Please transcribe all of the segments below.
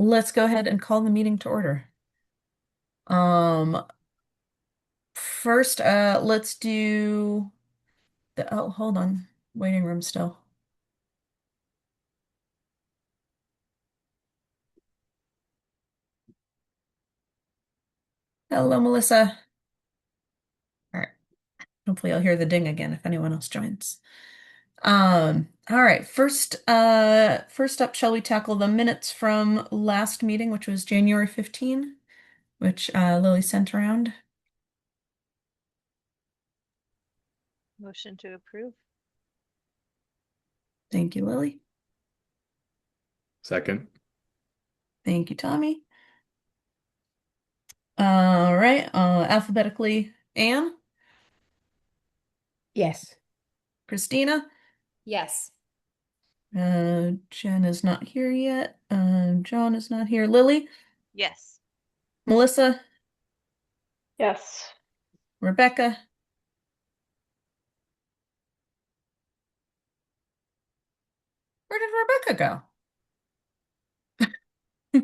Let's go ahead and call the meeting to order. Um, First, let's do hold on. Waiting room still. Hello, Melissa. All right. Hopefully I'll hear the ding again if anyone else joins. All right. First up, shall we tackle the minutes from last meeting, which was January 15, which Lily sent around. Motion to approve. Thank you, Lily. Second. Thank you, Tommy. All right. Alphabetically, Anne, Yes. Christina. Yes. Jen is not here yet. John is not here. Lily, Yes. Melissa, Yes. Rebecca. Where did Rebecca go?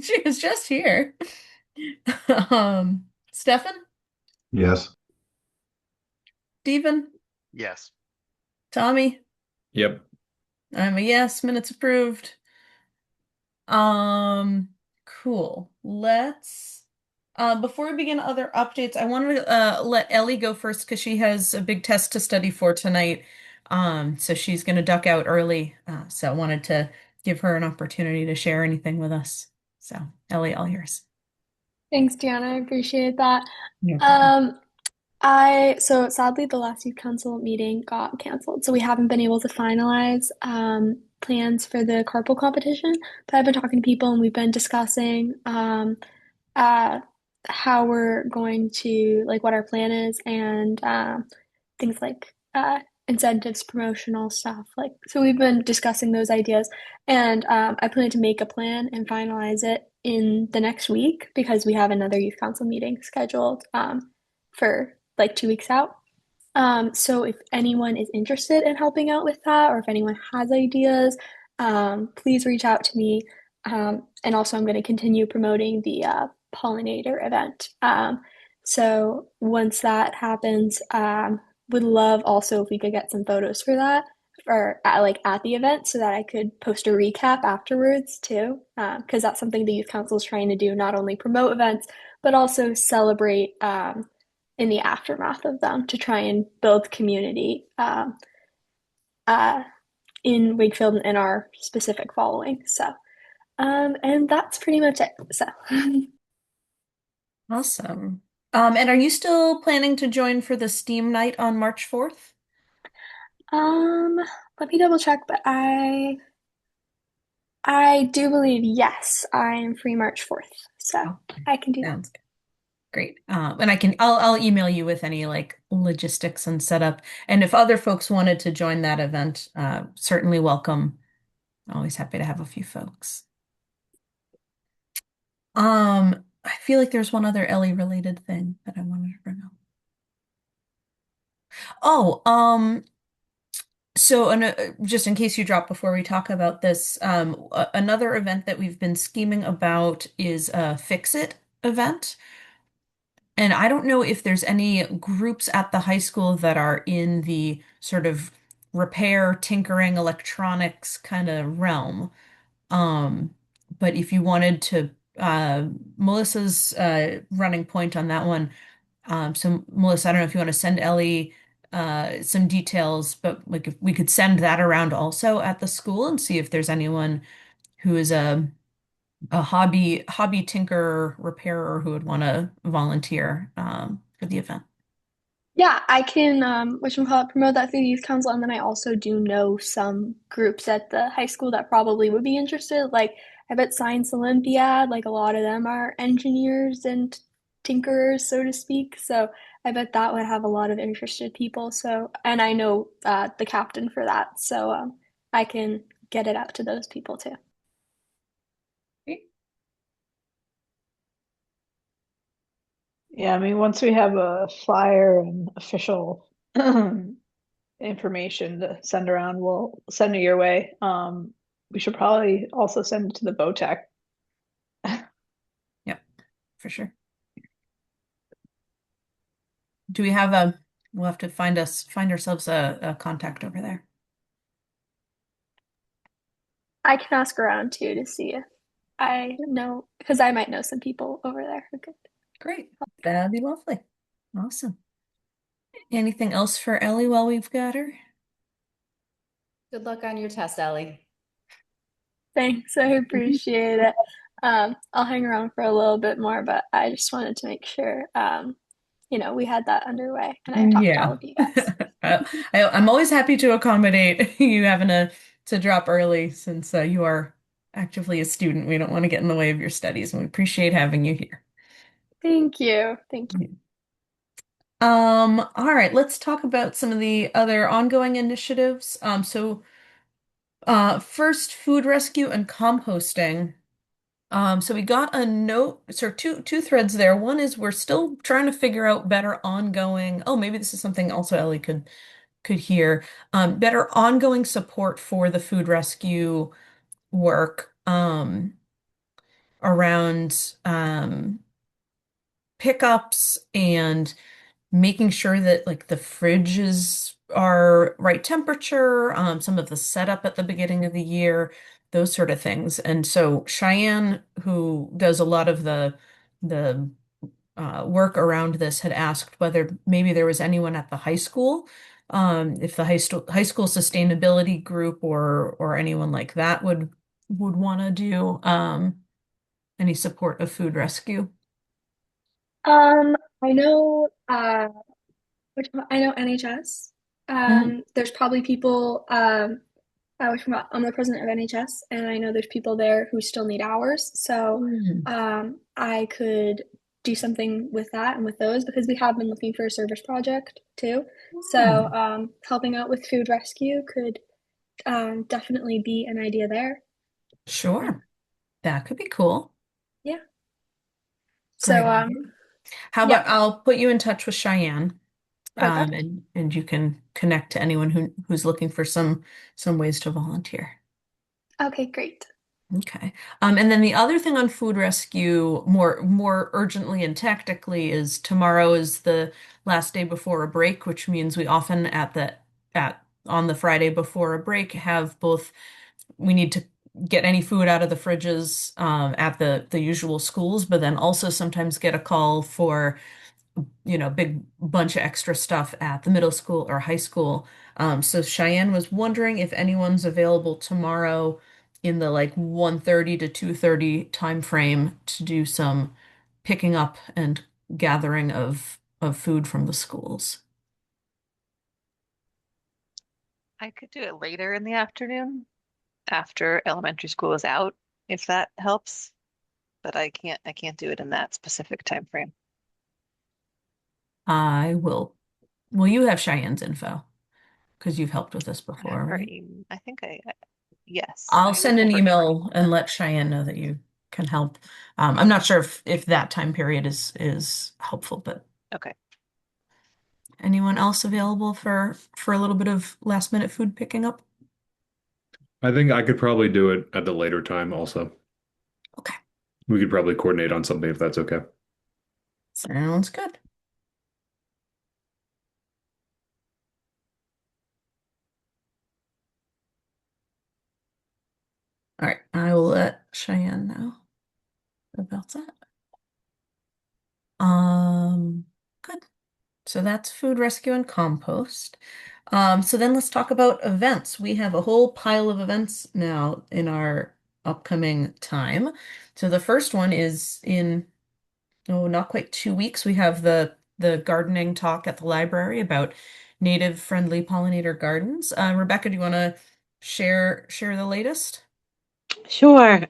She was just here. Stefan, Yes. Steven, Yes. Tommy. Yep. I'm a yes. Minutes approved. Um, cool. Before we begin other updates, I wanted to let Ellie go first because she has a big test to study for tonight. So she's gonna duck out early. So I wanted to give her an opportunity to share anything with us. So Ellie, all yours. Thanks, Deanna. I appreciate that. No problem. Um, so sadly the last youth council meeting got canceled, so we haven't been able to finalize plans for the carpool competition. But I've been talking to people and we've been discussing uh how we're going to like what our plan is and things like incentives, promotional stuff. Like so we've been discussing those ideas and I plan to make a plan and finalize it in the next week because we have another youth council meeting scheduled for like 2 weeks out. So if anyone is interested in helping out with that, or if anyone has ideas, please reach out to me. And also, I'm going to continue promoting the pollinator event. So once that happens, would love also if we could get some photos for that, or like at the event, so that I could post a recap afterwards too, because that's something the youth council is trying to do, not only promote events but also celebrate. In the aftermath of them to try and build community uh, in Wakefield and in our specific following. So, and that's pretty much it. So, Awesome. And are you still planning to join for the STEAM night on March 4th? um, let me double check, but I do believe yes, I am free March 4th, so Oh, I can do that. sounds good. Great. And I'll email you with any like logistics and setup. And if other folks wanted to join that event, certainly welcome. Always happy to have a few folks. I feel like there's one other Ellie related thing that I wanted to bring up. Oh, just in case you drop before we talk about this, another event that we've been scheming about is a Fix It event. And I don't know if there's any groups at the high school that are in the sort of repair, tinkering, electronics kind of realm. Um, but if you wanted to, Melissa's running point on that one. So Melissa, I don't know if you want to send Ellie some details, but like if we could send that around also at the school and see if there's anyone who is a hobby tinker repairer who would want to volunteer for the event. Yeah, I can whatchamacallit, promote that through the youth council, and then I also do know some groups at the high school that probably would be interested. Like I bet Science Olympiad, like a lot of them are engineers and tinkerers, so to speak. So I bet that would have a lot of interested people. So, and I know the captain for that, so I can get it out to those people too. Yeah, I mean, once we have a flyer and official information to send around, we'll send it your way. We should probably also send it to the VOTEC for sure. Do we have we'll have to find ourselves a contact over there. I can ask around too to see if I know, because I might know some people over there who could. Great. That'd be lovely. Awesome. Anything else for Ellie while we've got her? Good luck on your test, Ellie. Thanks, I appreciate it. I'll hang around for a little bit more, but I just wanted to make sure, we had that underway, and I talked to all Yeah. of you guys. I'm always happy to accommodate you having to drop early since you are actively a student. We don't want to get in the way of your studies, and we appreciate having you here. Thank you. Thank you. All right, let's talk about some of the other ongoing initiatives. First, food rescue and composting. So we got a note, so two threads there. One is we're still trying to figure out better ongoing. Oh, maybe this is something also Ellie could hear. Better ongoing support for the food rescue work around pickups and making sure that like the fridges are right temperature, some of the setup at the beginning of the year, those sort of things. And so Cheyenne, who does a lot of the work around this, had asked whether maybe there was anyone at the high school, if the high school sustainability group or anyone like that would want to do any support of food rescue. I know, I know NHS. Mhm. There's probably people, I'm the president of NHS, and I know there's people there who still need hours. So, Mm, I could do something with that and with those because we have been looking for a service project too. So, mm. helping out with food rescue could definitely be an idea there. Sure, that could be cool. Yeah. Great So, idea. How yeah. about I'll put you in touch with Cheyenne, Perfect. and you can connect to anyone who's looking for some ways to volunteer. Okay, great. Okay. And then the other thing on food rescue, more urgently and tactically, is tomorrow is the last day before a break, which means we often at on the Friday before a break have both we need to get any food out of the fridges at the usual schools, but then also sometimes get a call for big bunch of extra stuff at the middle school or high school. So Cheyenne was wondering if anyone's available tomorrow in the like 1:30 to 2:30 time frame to do some picking up and gathering of food from the schools. I could do it later in the afternoon after elementary school is out, if that helps. But I can't do it in that specific time frame. I will. Well, you have Cheyenne's info because you've helped with this I have before, her right? I think yes, I'll I would send have an her email. email and let Cheyenne know that you can help. I'm not sure if that time period is helpful, but Okay. anyone else available for a little bit of last minute food picking up? I think I could probably do it at the later time also. Okay, We could probably coordinate on something if that's okay. sounds good. All right, I will let Cheyenne know about that. Good. So that's food rescue and compost. So then let's talk about events. We have a whole pile of events now in our upcoming time. So the first one is in, oh, not quite 2 weeks. We have the gardening talk at the library about native friendly pollinator gardens. Rebecca, do you want to share the latest? Sure.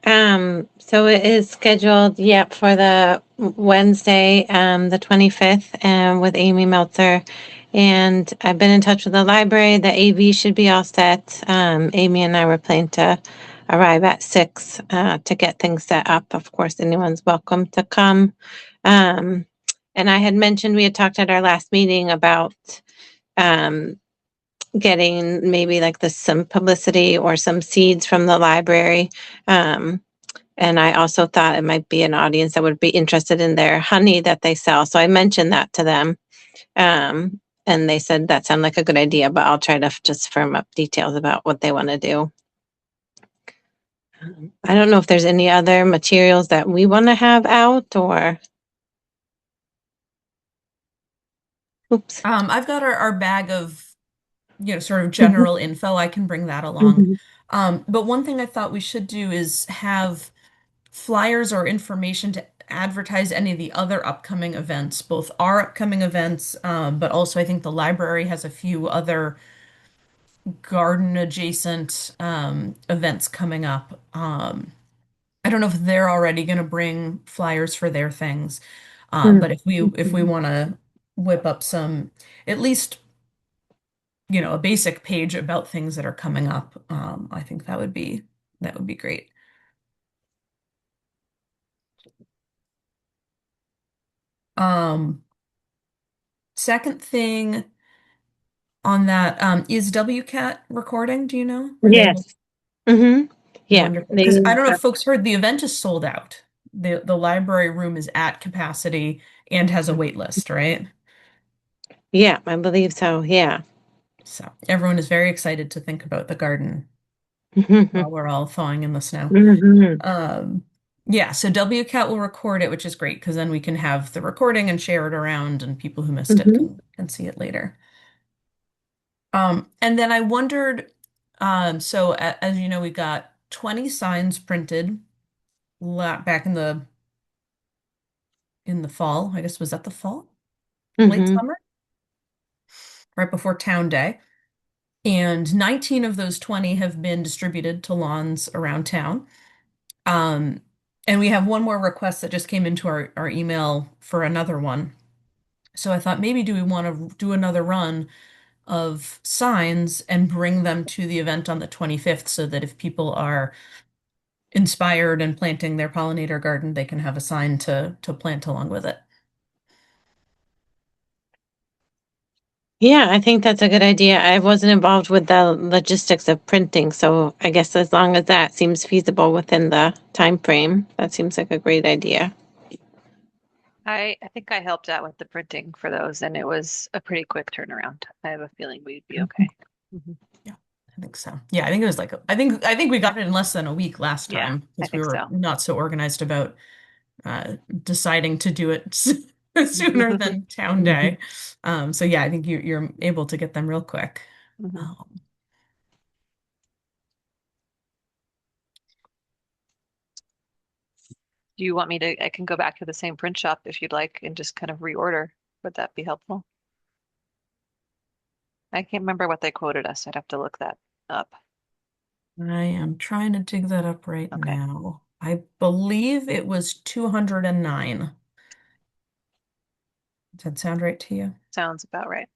So it is scheduled, yep, for the Wednesday, the 25th, with Amy Meltzer. And I've been in touch with the library. The AV should be all set. Amy and I were planning to arrive at 6 to get things set up. Of course, anyone's welcome to come. And I had mentioned, we had talked at our last meeting about um, getting maybe like some publicity or some seeds from the library, And I also thought it might be an audience that would be interested in their honey that they sell. So I mentioned that to them. And they said that sounded like a good idea, but I'll try to just firm up details about what they want to do. I don't know if there's any other materials that we want to have out or. Oops. I've got our bag of, sort of general info. I can bring that along. Mhm. But one thing I thought we should do is have flyers or information to advertise any of the other upcoming events, both our upcoming events, but also I think the library has a few other garden adjacent events coming up. I don't know if they're already going to bring flyers for their things, but if we want to whip up some, at least a basic page about things that are coming up, I think that would be great. Second thing on that, is WCAT recording? Do you know? Were they able? Yes. Mm-hmm. Yeah. Wonderful. They, Because I don't know if folks heard, the event is sold out. The library room is at capacity and has a wait list, right? yeah, I believe so. Yeah. So everyone is very excited to think about the garden while we're all thawing in the snow. Mm-hmm. Um, yeah, so WCAT will record it, which is great because then we can have the recording and share it around, and people who missed it Mm-hmm. can see it later. And then I wondered, so as you know, we got 20 signs printed back in the fall. I guess was that the fall? Late Mm-hmm. summer, right before Town Day. And 19 of those 20 have been distributed to lawns around town. Um, and we have one more request that just came into our email for another one. So I thought maybe do we want to do another run of signs and bring them to the event on the 25th so that if people are inspired and planting their pollinator garden, they can have a sign to plant along with it. Yeah, I think that's a good idea. I wasn't involved with the logistics of printing, so I guess as long as that seems feasible within the time frame, that seems like a great idea. I think I helped out with the printing for those, and it was a pretty quick turnaround. I have a feeling we'd be okay. Mhm. Yeah, I think so. Yeah, I think it was like I think we got it in less than a week last Yeah, time I because we think were so. not so organized about deciding to do it sooner than Town Day. So yeah, I think you're able to get them real quick. Mhm. Um, Do you want me to? I can go back to the same print shop if you'd like and just kind of reorder. Would that be helpful? I can't remember what they quoted us. I'd have to look that up. I am trying to dig that up right Okay, now. I believe it was 209. Does that sound right to you? sounds about right.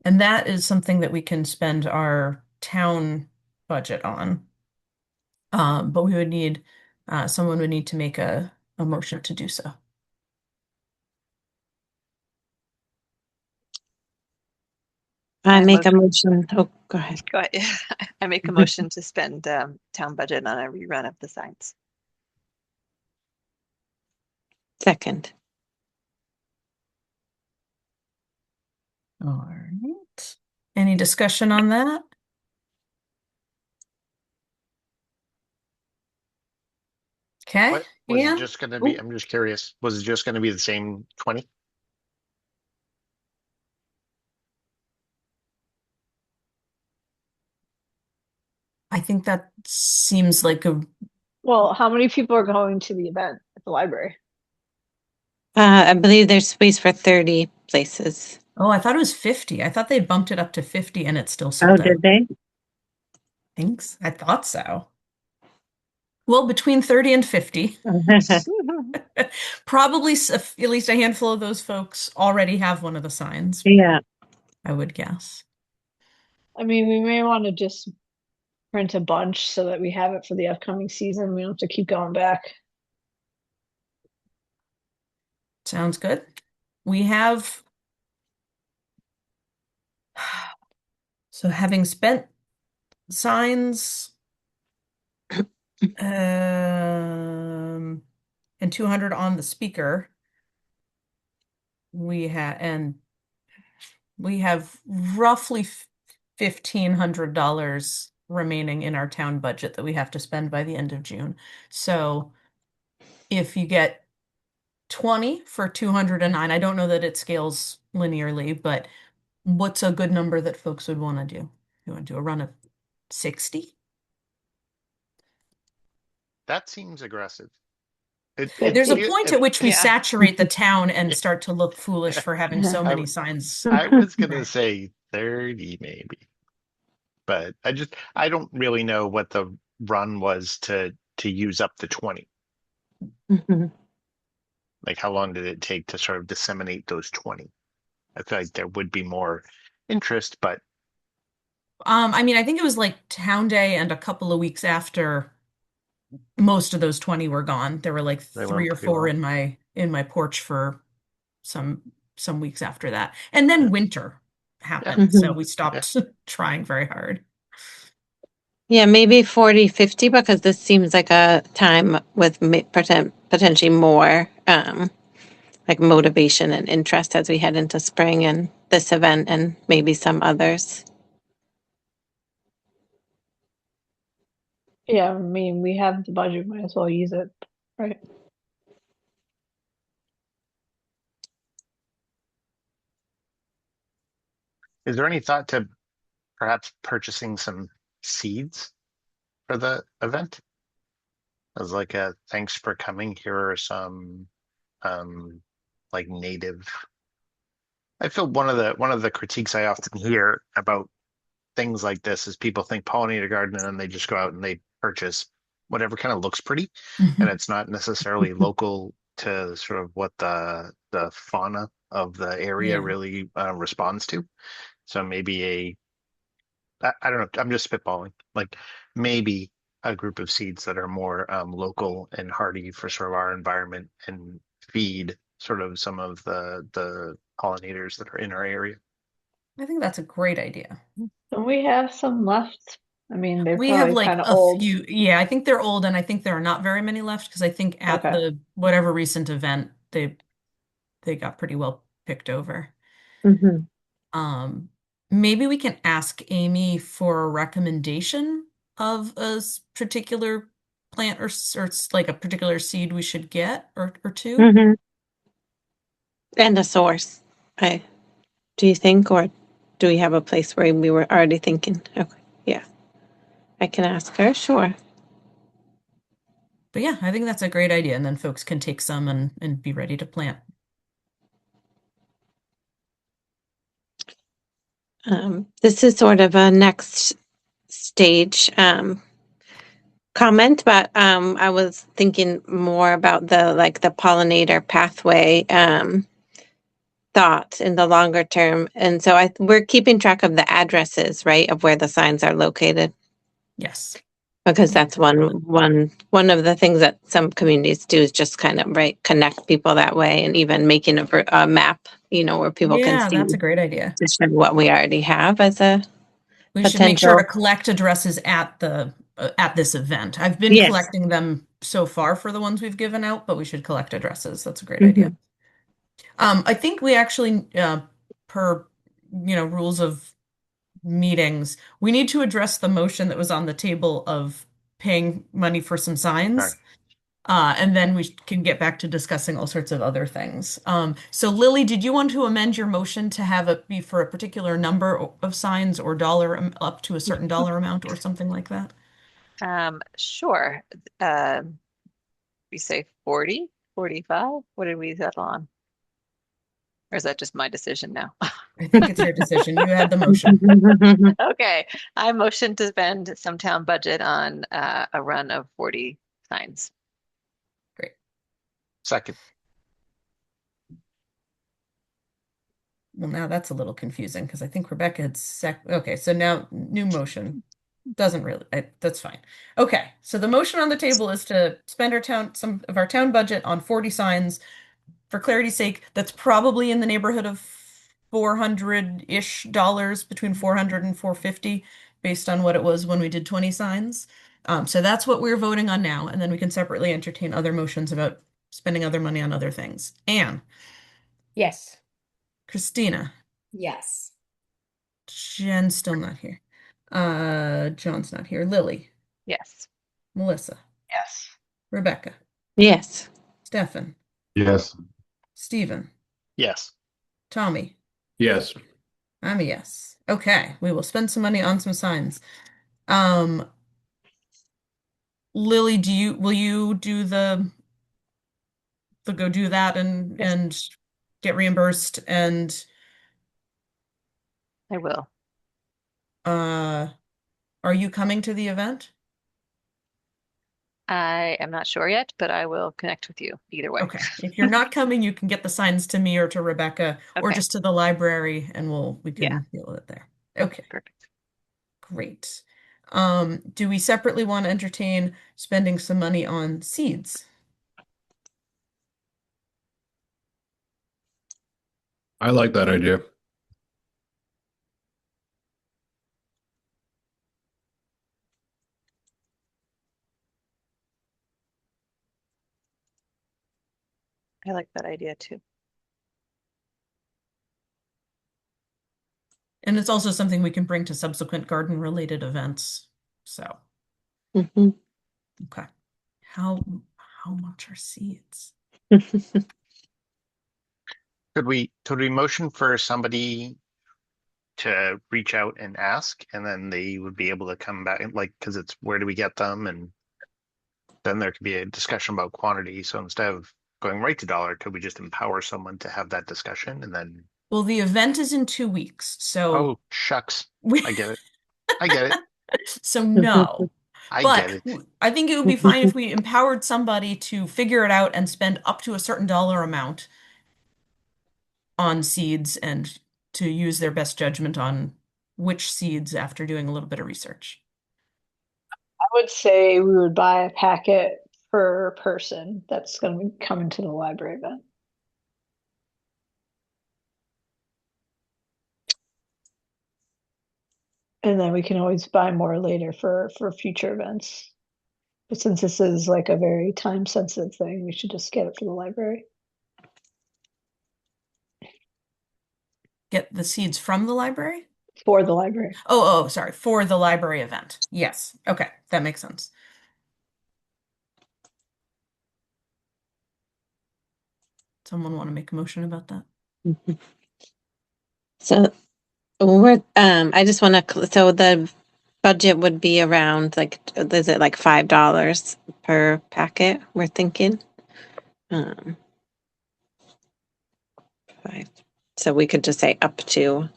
And that is something that we can spend our town budget on. But we would need, someone would need to make a motion to do so. I I make a motion. motion. Oh, go ahead. Go ahead. I make a motion to spend town budget on a rerun of the signs. Second. All right. Any discussion on that? Okay. What was it Anne? just going to be? Oh, I'm just curious. Was it just going to be the same 20? I think that seems like a, Well, how many people are going to the event at the library? I believe there's space for 30 places. oh, I thought it was 50. I thought they bumped it up to 50 and it's still Oh, sold out. did they? Thanks. I thought so. Well, between 30 and 50. Probably at least a handful of those folks already have one of the signs, Yeah. I would guess. I mean, we may want to just print a bunch so that we have it for the upcoming season. We don't have to keep going back. Sounds good. We have, so having spent signs, And 200 on the speaker. We have roughly $1,500 remaining in our town budget that we have to spend by the end of June. So if you get 20 for 209, I don't know that it scales linearly, but what's a good number that folks would want to do? You want to do a run of 60? That seems aggressive. It it There's a 50. feel point it, at which we Yeah. saturate the town and start to look foolish for having so I many w- signs. I was gonna say 30 maybe, but I don't really know what the run was to use up the 20. Mhm. Like how long did it take to sort of disseminate those 20? I feel like there would be more interest, but I mean, I think it was like Town Day and a couple of weeks after most of those 20 were gone. There were like they three went or pretty four well. in my porch for some some weeks after that. And then Yeah. winter Yeah. happened, so Mhm. we Yeah. stopped trying very hard. Yeah, maybe 40, 50, because this seems like a time with potentially more like motivation and interest as we head into spring and this event and maybe some others. Yeah, I mean, we have the budget, might as well use it, right? Is there any thought to perhaps purchasing some seeds for the event as like a thanks for coming? Here are some um like native. I feel one of the critiques I often hear about things like this is people think pollinator garden and then they just go out and they purchase whatever kind of looks pretty, and it's not necessarily local to sort of what the fauna of the area Yeah. really responds to. So maybe I don't know, I'm just spitballing, like maybe a group of seeds that are more local and hardy for sort of our environment and feed sort of some of the pollinators that are in our area. I think that's a great idea. Don't we have some left? I mean, they're We have probably like kind of a old. few, yeah, I think they're old and I think there are not very many left because I think at Okay. the whatever recent event they got pretty well picked over. Mhm. Um, Maybe we can ask Amy for a recommendation of particular plant or like a particular seed we should get or two. Mhm. And a source. I Do you think, or do we have a place where we were already thinking? Okay, yeah, I can ask her. Sure. But yeah, I think that's a great idea. And then folks can take some and be ready to plant. This is sort of a next stage comment, but I was thinking more about the pollinator pathway thought in the longer term, and so we're keeping track of the addresses, right, of where the signs are located, Yes. because that's one of the things that some communities do is just kind of right connect people that way, and even making a map, where people can Yeah, see that's a great idea. just what we already have as a We should make sure to potential. collect addresses at this event. I've been Yes. collecting them so far for the ones we've given out, but we should collect addresses. That's a great idea. Mhm. I think we actually, per rules of meetings, we need to address the motion that was on the table of paying money for some Sorry. signs. And then we can get back to discussing all sorts of other things. So Lily, did you want to amend your motion to have it be for a particular number of signs or up to a certain dollar amount or something like that? Sure. Um, we say 40, 45. What did we settle on? Or is that just my decision now? I think it's your decision. You had the motion. Okay. I motion to spend some town budget on a run of 40 signs. Great. Second. Well, now that's a little confusing because I think Rebecca had Okay, so now new motion. Doesn't really, that's fine. Okay, so the motion on the table is to spend some of our town budget on 40 signs. For clarity's sake, that's probably in the neighborhood of 400-ish dollars, between 400 and 450, based on what it was when we did 20 signs. So that's what we're voting on now, and then we can separately entertain other motions about spending other money on other things. Anne, Yes. Christina, Yes. Jen's still not here. John's not here. Lily, Yes. Melissa, Yes. Rebecca, Yes. Stefan, Yes. Stephen, Yes. Tommy. Yes. I'm a yes. Okay, we will spend some money on some signs. Um, Lily, will you do the go do that Yes. and get reimbursed and I will. uh are you coming to the event? I am not sure yet, but I will connect with you either way. Okay. If you're not coming, you can get the signs to me or to Rebecca or Okay. just to the library and we Yeah. can deal with it there. Okay, Okay, perfect. great. Do we separately want to entertain spending some money on seeds? I like that idea. I like that idea too. And it's also something we can bring to subsequent garden related events. So, Mhm. okay. How how much are seeds? Could we motion for somebody to reach out and ask, and then they would be able to come back, like, because it's where do we get them, and then there could be a discussion about quantity. So instead of going right to dollar, could we just empower someone to have that discussion, and then, Well, the event is in 2 weeks, so oh, shucks, we I get it. I get it. so no. I But get it. I think it would be fine if we empowered somebody to figure it out and spend up to a certain dollar amount on seeds and to use their best judgment on which seeds after doing a little bit of research. I would say we would buy a packet per person that's going to be coming to the library event. And then we can always buy more later for future events. But since this is like a very time sensitive thing, we should just get it for the library. Get the seeds from the library? For the library. Oh, sorry, for the library event. Yes. Okay, that makes sense. Someone want to make a motion about that? So I just want to, so the budget would be around like, is it like $5 per packet? We're thinking. Um, five. So we could just say up to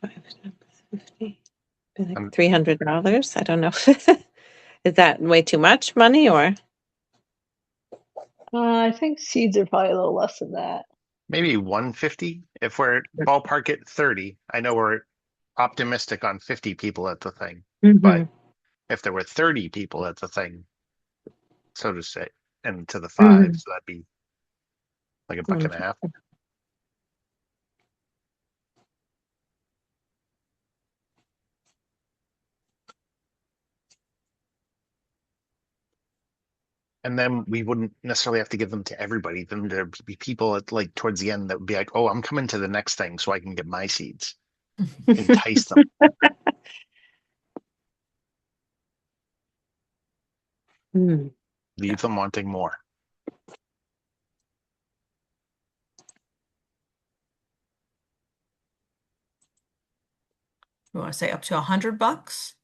5 times 50, be like Um, $300. I don't know. Is that way too much money or? I think seeds are probably a little less than that. Maybe 150 if we're ballpark at 30. I know we're optimistic on 50 people at the thing, but Mhm. if there were 30 people at the thing, so to say, and to the five, Mhm. so that'd be like a buck and a half. 150. And then we wouldn't necessarily have to give them to everybody. Then there'd be people at like towards the end that would be like, "Oh, I'm coming to the next thing so I can get my seeds." Entice them, Hmm. leave them wanting more. You want to say up to $100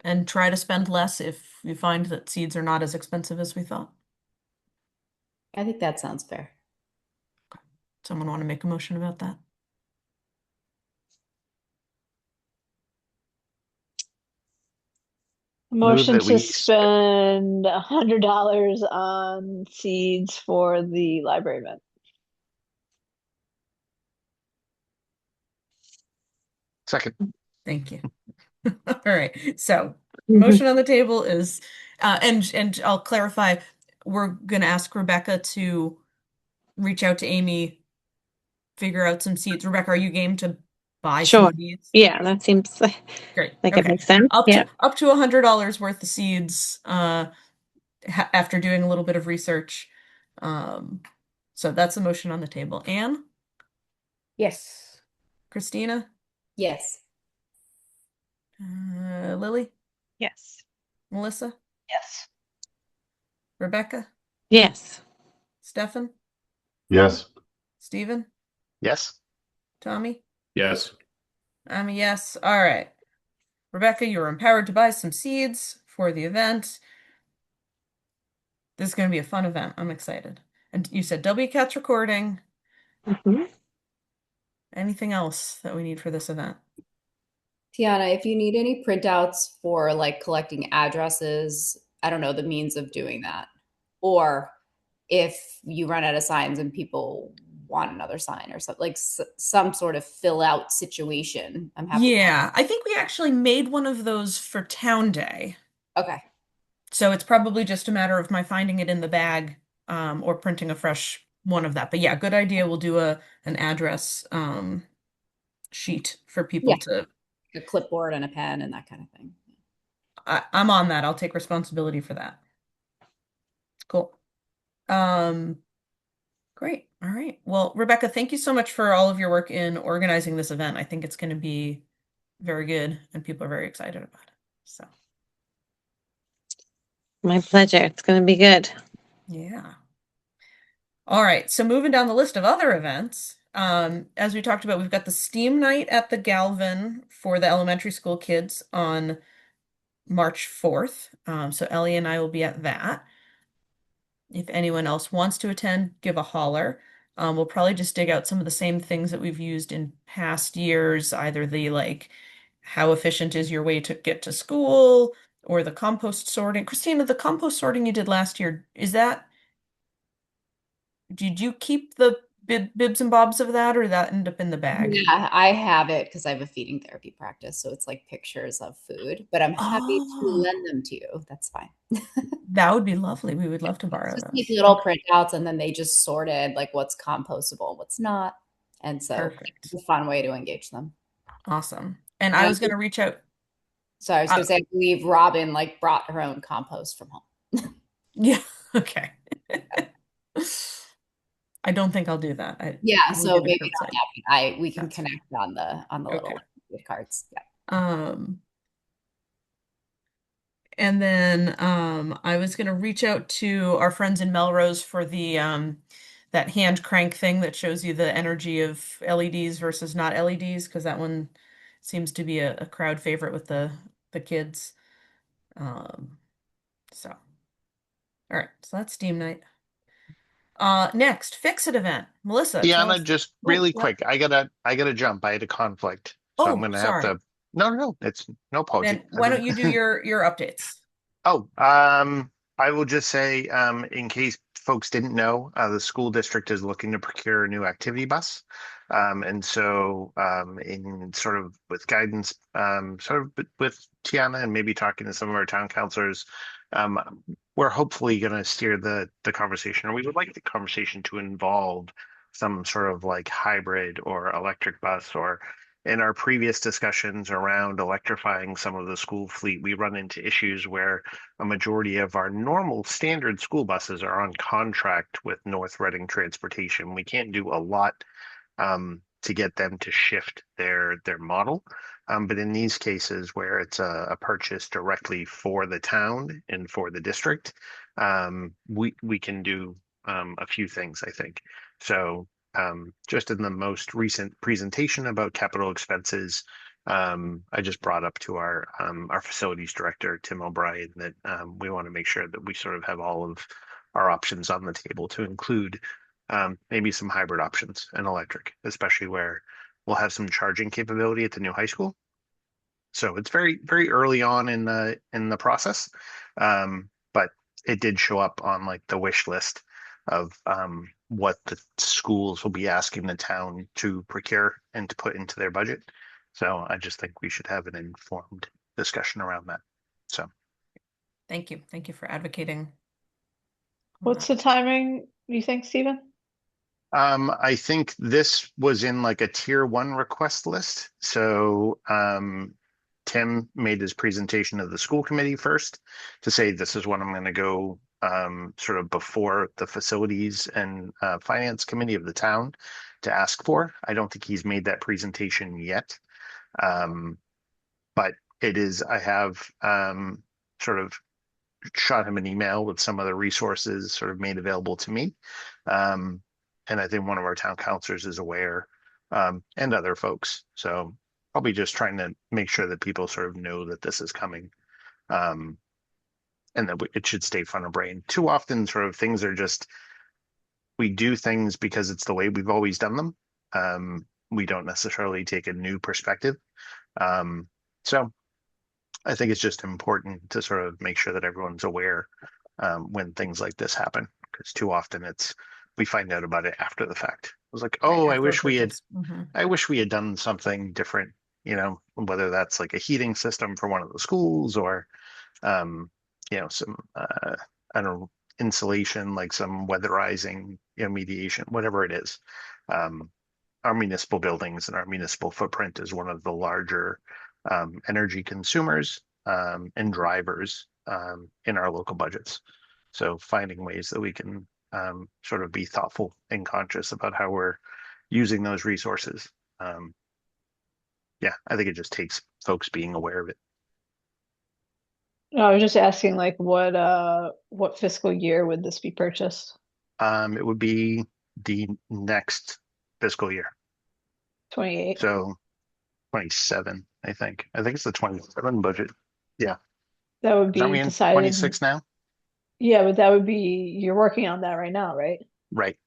and try to spend less if you find that seeds are not as expensive as we thought? I think that sounds fair. Someone want to make a motion about that? Move Motion that to we spend $100 on seeds for the library event. second. Thank you. All right. So Mhm. motion on the table is, and I'll clarify, we're gonna ask Rebecca to reach out to Amy, figure out some seats. Rebecca, are you game to buy some Sure. seeds? Yeah, that seems Great. like it Okay. makes sense. Up Yeah. to $100 worth of seeds after doing a little bit of research. Um, so that's a motion on the table. Anne, Yes. Christina, Yes. Lily, Yes. Melissa, Yes. Rebecca, Yes. Stefan, Yes. Stephen, Yes. Tommy. Yes. I'm a yes. All right. Rebecca, you're empowered to buy some seeds for the event. This is going to be a fun event. I'm excited. And you said WCAT's recording. Mhm. Anything else that we need for this event? Tiana, if you need any printouts for like collecting addresses, I don't know the means of doing that. Or if you run out of signs and people want another sign or something, like some sort of fill out situation, I'm happy to Yeah, I think we actually made one of those for Town Day. help. Okay. So it's probably just a matter of my finding it in the bag, or printing a fresh one of that. But yeah, good idea. We'll do an address sheet for Yeah. people to. A clipboard and a pen and that kind of thing. I'm on that. I'll take responsibility for that. Cool. Um, Great. All right. Well, Rebecca, thank you so much for all of your work in organizing this event. I think it's going to be very good and people are very excited about it. So, My pleasure. It's going to be good. yeah. All right. So moving down the list of other events, as we talked about, we've got the STEAM night at the Galvin for the elementary school kids on March 4th. So Ellie and I will be at that. If anyone else wants to attend, give a holler. We'll probably just dig out some of the same things that we've used in past years, either the like, how efficient is your way to get to school, or the compost sorting. Christina, the compost sorting you did last year, did you keep the bibs and bobs of that, or did that end up in the bag? Yeah, I have it because I have a feeding therapy practice. So it's like pictures of food, but I'm happy to Oh, lend them to you. That's fine. that would be lovely. We would love to It's borrow just like those. little Okay, printouts, and then they just sorted like what's compostable, what's not. And so it's perfect. a fun way to engage them. Awesome. And I And was going to reach out. I was Uh, gonna say, I believe Robin like brought her own compost from home. yeah, okay. I don't think I'll do that. Yeah, We'll so get a maybe not curbside. that. We can That's fine. connect on the little Okay. like, gift cards. Yeah. Um, and then I was gonna reach out to our friends in Melrose for the that hand crank thing that shows you the energy of LEDs versus not LEDs, because that one seems to be a crowd favorite with the kids. Um, so all right, so that's Steam Night. Next, Fix It event. Melissa, tell Deanna, us. just Oh, really yep. quick. I gotta jump. I had a conflict. So I'm Oh, gonna have sorry. to no, no, no, it's no apology. Then I why don't didn't you do your updates? Oh, I will just say, in case folks didn't know, the school district is looking to procure a new activity bus. And so, in sort of with guidance, sort of with Tiana and maybe talking to some of our town councilors, um, we're hopefully going to steer the conversation, or we would like the conversation to involve some sort of like hybrid or electric bus, or in our previous discussions around electrifying some of the school fleet, we run into issues where a majority of our normal standard school buses are on contract with North Reading Transportation. We can't do a lot to get them to shift their model. But in these cases where it's a purchase directly for the town and for the district, we can do a few things, I think. So just in the most recent presentation about capital expenses, I just brought up to our facilities director, Tim O'Brien, that we want to make sure that we sort of have all of our options on the table to include maybe some hybrid options and electric, especially where we'll have some charging capability at the new high school. So it's very, very early on in the process. But it did show up on like the wish list of what the schools will be asking the town to procure and to put into their budget. So I just think we should have an informed discussion around that. So Thank you. Thank you for advocating on What's that. the timing, you think, Stephen? I think this was in like a tier one request list. So Tim made his presentation to the school committee first to say this is what I'm going to go sort of before the facilities and finance committee of the town to ask for. I don't think he's made that presentation yet. Um, but it is, I have sort of shot him an email with some of the resources sort of made available to me. Um, and I think one of our town councilors is aware, and other folks. So probably just trying to make sure that people sort of know that this is coming. Um, and that it should stay front of brain. Too often, sort of things are just, we do things because it's the way we've always done them. We don't necessarily take a new perspective. So I think it's just important to sort of make sure that everyone's aware when things like this happen, because too often we find out about it after the fact. It was like, Right oh, after a purchase. Hmm. I wish we had done something different, whether that's like a heating system for one of the schools or um, some I don't know, insulation, like some weatherizing, mediation, whatever it is. Um, our municipal buildings and our municipal footprint is one of the larger energy consumers and drivers in our local budgets. So finding ways that we can sort of be thoughtful and conscious about how we're using those resources. Um, yeah, I think it just takes folks being aware of it. No, I was just asking like what fiscal year would this be purchased? It would be the next fiscal year. 28. So 27, I think. I think it's the 27 budget. Yeah. That would Aren't be we in decided. 26 now? Yeah, but that would be, you're working on that right now, right? Right.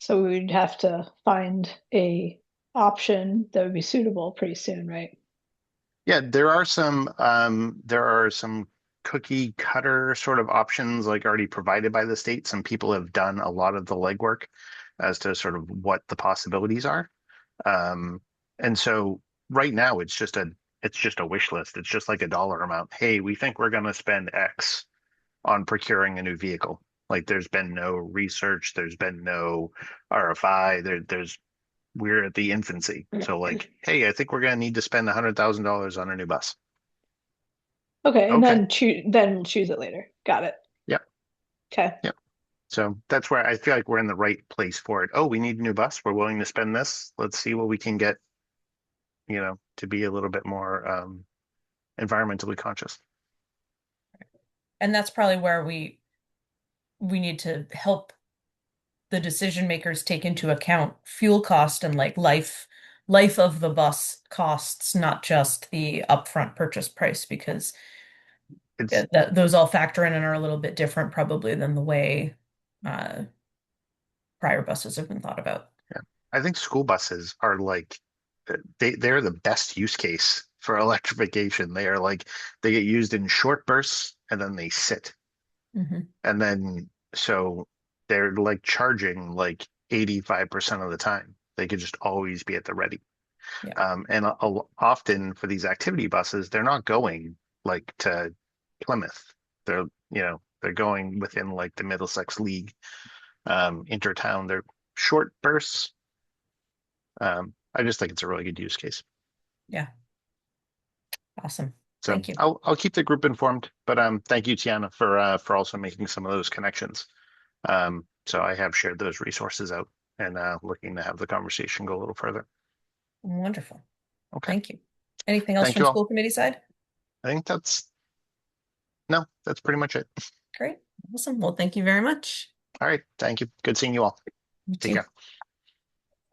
So we would have to find a option that would be suitable pretty soon, right? Yeah, there are some cookie cutter sort of options like already provided by the state. Some people have done a lot of the legwork as to sort of what the possibilities are. Um, and so right now it's just a wish list. It's just like a dollar amount. Hey, we think we're going to spend X on procuring a new vehicle. Like there's been no research, there's been no RFI, we're at the infancy. So like, hey, I think we're gonna need to spend $100,000 on a new bus. Okay, and Okay. then we'll choose it later. Got it. Yep. Okay. Yep. So that's where I feel like we're in the right place for it. Oh, we need a new bus. We're willing to spend this. Let's see what we can get, to be a little bit more environmentally conscious. And that's probably where we need to help the decision makers take into account fuel cost and like life of the bus costs, not just the upfront purchase price, because It's those all factor in and are a little bit different probably than the way uh, prior buses have been thought about. Yeah. I think school buses are like they're the best use case for electrification. They are like they get used in short bursts and then they sit. Hmm. And then so they're like charging like 85% of the time. They could just always be at the ready. Yeah. And often for these activity buses, they're not going like to Plymouth. They're going within like the Middlesex League, intertown. They're short bursts. I just think it's a really good use case. Yeah. Awesome. So Thank you. I'll keep the group informed, but thank you, Tiana, for also making some of those connections. So I have shared those resources out and looking to have the conversation go a little further. Wonderful. Okay. Thank you. Anything else Thank from you all. school committee side? I think that's pretty much it. Great. Awesome. Well, thank you very much. All right. Thank you. Good seeing you all. You Take too. care.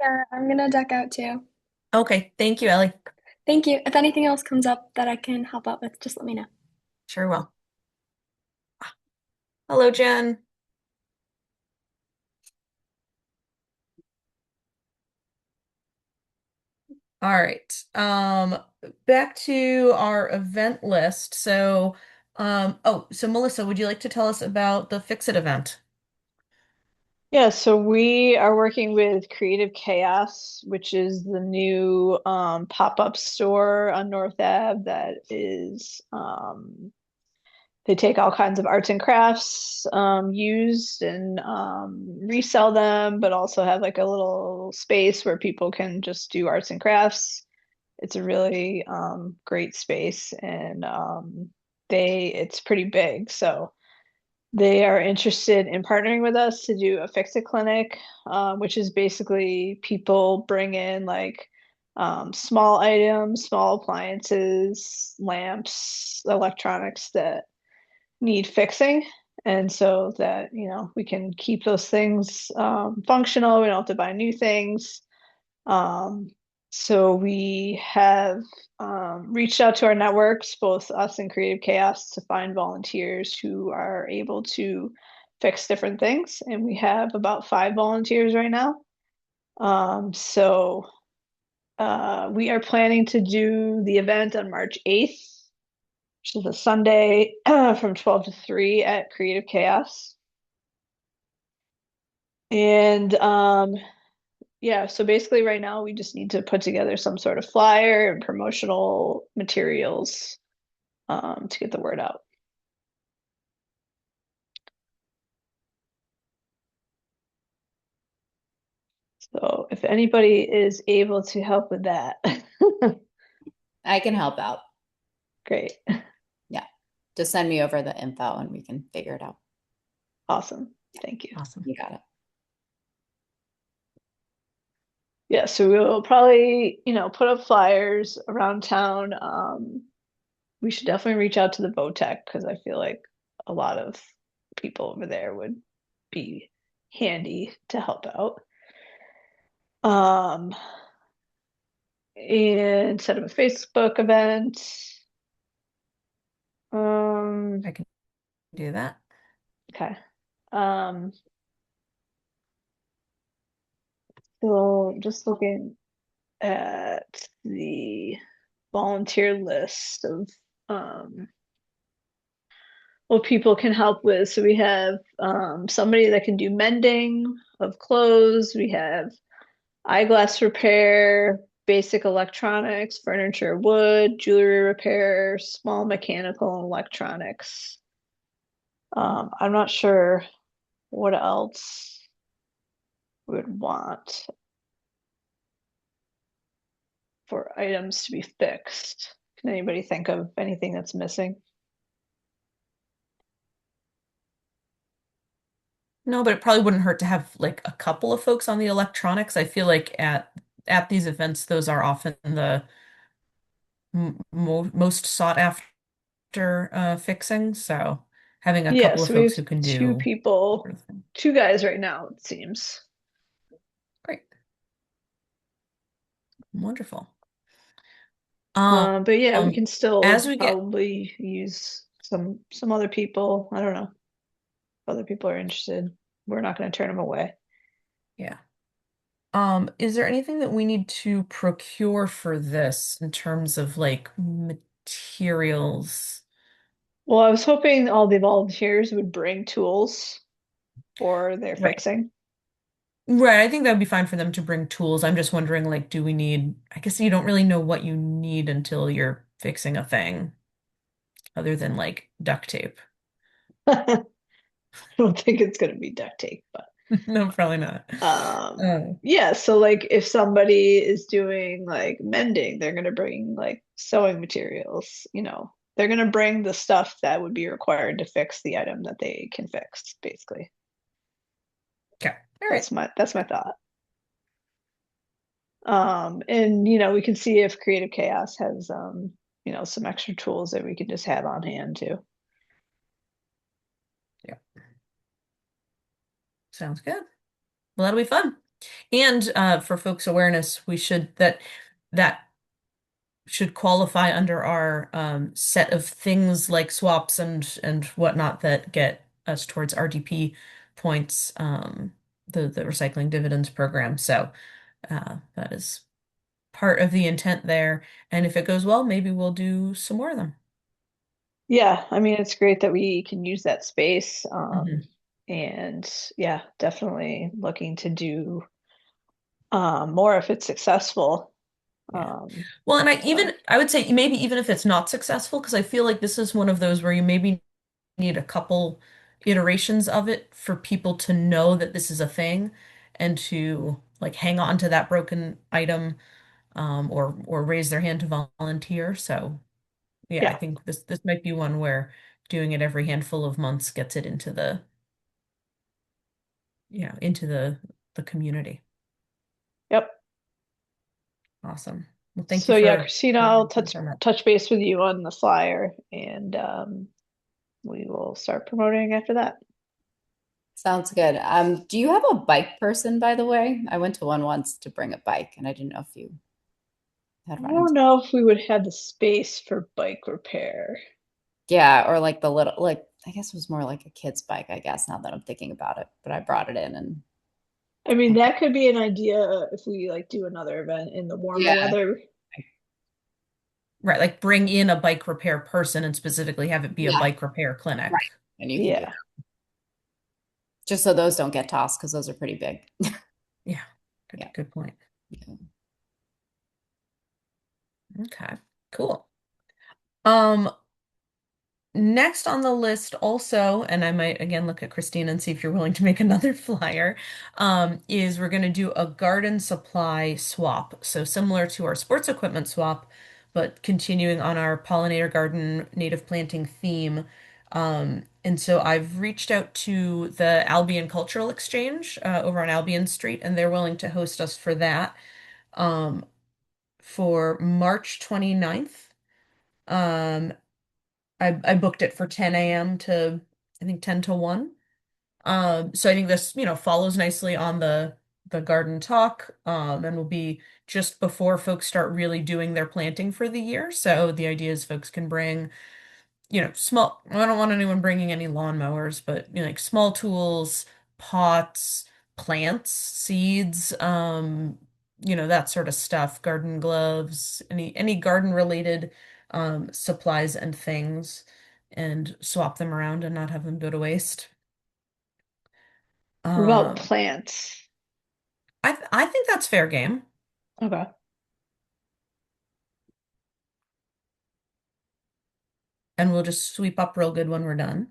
Yeah, I'm gonna duck out too. Okay. Thank you, Ellie. Thank you. If anything else comes up that I can help out with, just let me know. Sure will. Hello, Jen. All right. Back to our event list. So Melissa, would you like to tell us about the Fix It event? Yeah, so we are working with Creative Chaos, which is the new pop-up store on North Ave that is They take all kinds of arts and crafts used and resell them, but also have like a little space where people can just do arts and crafts. It's a really great space, and it's pretty big. So they are interested in partnering with us to do a fix-it clinic, which is basically people bring in like small items, small appliances, lamps, electronics that need fixing. And so that, we can keep those things functional. We don't have to buy new things. Um, so we have reached out to our networks, both us and Creative Chaos, to find volunteers who are able to fix different things. And we have about 5 volunteers right now. We are planning to do the event on March 8th, which is a Sunday from 12 to 3 at Creative Chaos. And yeah, so basically right now we just need to put together some sort of flyer and promotional materials to get the word out. So if anybody is able to help with that, I can help out. great. Yeah. Just send me over the info and we can figure it out. Awesome. Thank you. Awesome. You got it. Yeah, so we'll probably, put up flyers around town. We should definitely reach out to the VOTEC because I feel like a lot of people over there would be handy to help out. And set up a Facebook event. I can do that. Okay. So just looking at the volunteer list of what people can help with. So we have somebody that can do mending of clothes. We have eyeglass repair, basic electronics, furniture, wood, jewelry repair, small mechanical and electronics. I'm not sure what else we would want for items to be fixed. Can anybody think of anything that's missing? No, but it probably wouldn't hurt to have like a couple of folks on the electronics. I feel like at these events, those are often the mo most sought after fixing. So having a Yeah, couple of so we folks have who can two do people, sort of thing. 2 guys right now, it seems. Great. Wonderful. Um, But yeah, we um, can as still we get probably use some other people. I don't know. If other people are interested. We're not going to turn them away. yeah. Is there anything that we need to procure for this in terms of like materials? Well, I was hoping all the volunteers would bring tools for their Right. fixing. Right, I think that would be fine for them to bring tools. I'm just wondering, like, do we need, I guess you don't really know what you need until you're fixing a thing, other than like duct tape. I don't think it's going to be duct tape, but No, probably not. Oh, yeah, so like if somebody is doing like mending, they're going to bring like sewing materials, they're going to bring the stuff that would be required to fix the item that they can fix, basically. okay. All right. That's my thought. And we can see if Creative Chaos has some extra tools that we can just have on hand too. Yeah. Sounds good. Well, that'll be fun. And for folks' awareness, that should qualify under our set of things like swaps and whatnot that get us towards RDP points, the recycling dividends program. So that is part of the intent there. And if it goes well, maybe we'll do some more of them. Yeah, I mean, it's great that we can use that space. Mhm. And yeah, definitely looking to do more if it's successful. Yeah. Well, and So I would say maybe even if it's not successful, because I feel like this is one of those where you maybe need a couple iterations of it for people to know that this is a thing and to like hang on to that broken item, or raise their hand to volunteer. So yeah, I Yeah. think this might be one where doing it every handful of months gets it into the, into the community. Yep. Awesome. Well, thank you So yeah, for Christina, the I'll info on that. touch base with you on the flyer, and we will start promoting after that. Sounds good. Do you have a bike person, by the way? I went to one once to bring a bike, and I didn't know if you I had run don't into. know if we would have the space for bike repair. Yeah, or like the little, like I guess it was more like a kid's bike, I guess, now that I'm thinking about it. But I brought it in and I mean, that could be an idea if we like do another event in the warmer yeah, weather. Right, like bring in a bike repair person and specifically have it be a yeah, bike repair clinic. right. And you can do Yeah. that. Just so those don't get tossed because those are pretty big. Yeah, good, Yeah. good point. Yeah. Okay, cool. Um, Next on the list also, and I might again look at Christine and see if you're willing to make another flyer, is we're going to do a garden supply swap. So similar to our sports equipment swap, but continuing on our pollinator garden native planting theme. And so I've reached out to the Albion Cultural Exchange over on Albion Street, and they're willing to host us for that for March 29th. Um, I booked it for 10 a.m. to I think 10 to 1. So I think this, follows nicely on the garden talk, and will be just before folks start really doing their planting for the year. So the idea is folks can bring, small, I don't want anyone bringing any lawnmowers, but like small tools, pots, plants, seeds, that sort of stuff, garden gloves, any garden related supplies and things, and swap them around and not have them go to waste. What about Um, plants? I think that's fair game, Okay. and we'll just sweep up real good when we're done.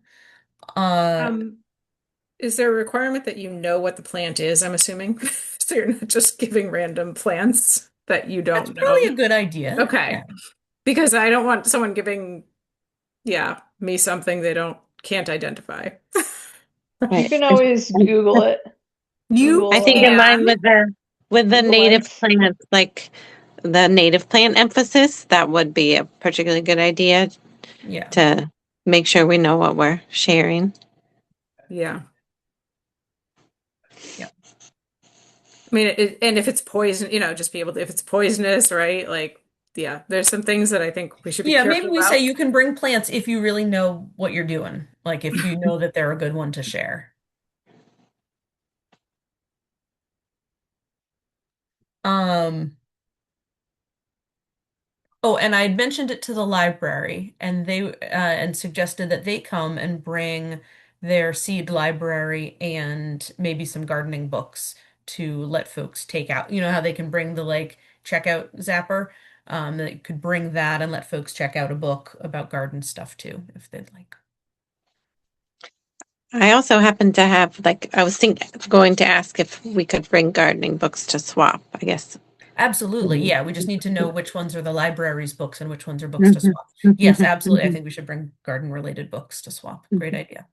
Uh, Um, is there a requirement that you know what the plant is, I'm assuming? So you're not just giving random plants that you that's don't probably know. a good idea. Okay. Yeah. Because I don't want someone giving, yeah, me something they don't can't identify. You Right. can always Google it. You I Google think in can. line with the Google native Lens. plants, like the native plant emphasis, that would be a particularly good idea Yeah. to make sure we know what we're sharing. Yeah. Yeah. I mean, and if it's poison, just be able to, if it's poisonous, right? Like, yeah, there's some things that I think we should be Yeah, maybe careful we say about. you can bring plants if you really know what you're doing. Like if you know that they're a good one to share. Um, oh, and I had mentioned it to the library, and they and suggested that they come and bring their seed library and maybe some gardening books to let folks take out. You know how they can bring the like checkout zapper? They could bring that and let folks check out a book about garden stuff too, if they'd like. I also happen to have, like, I was going to ask if we could bring gardening books to swap, I guess. Absolutely. Mhm. Yeah, we just need to know which ones are the library's books and which ones are books to Mhm. swap. Yes, Mhm. absolutely. I think we should bring garden related books to swap. Great Mhm. idea.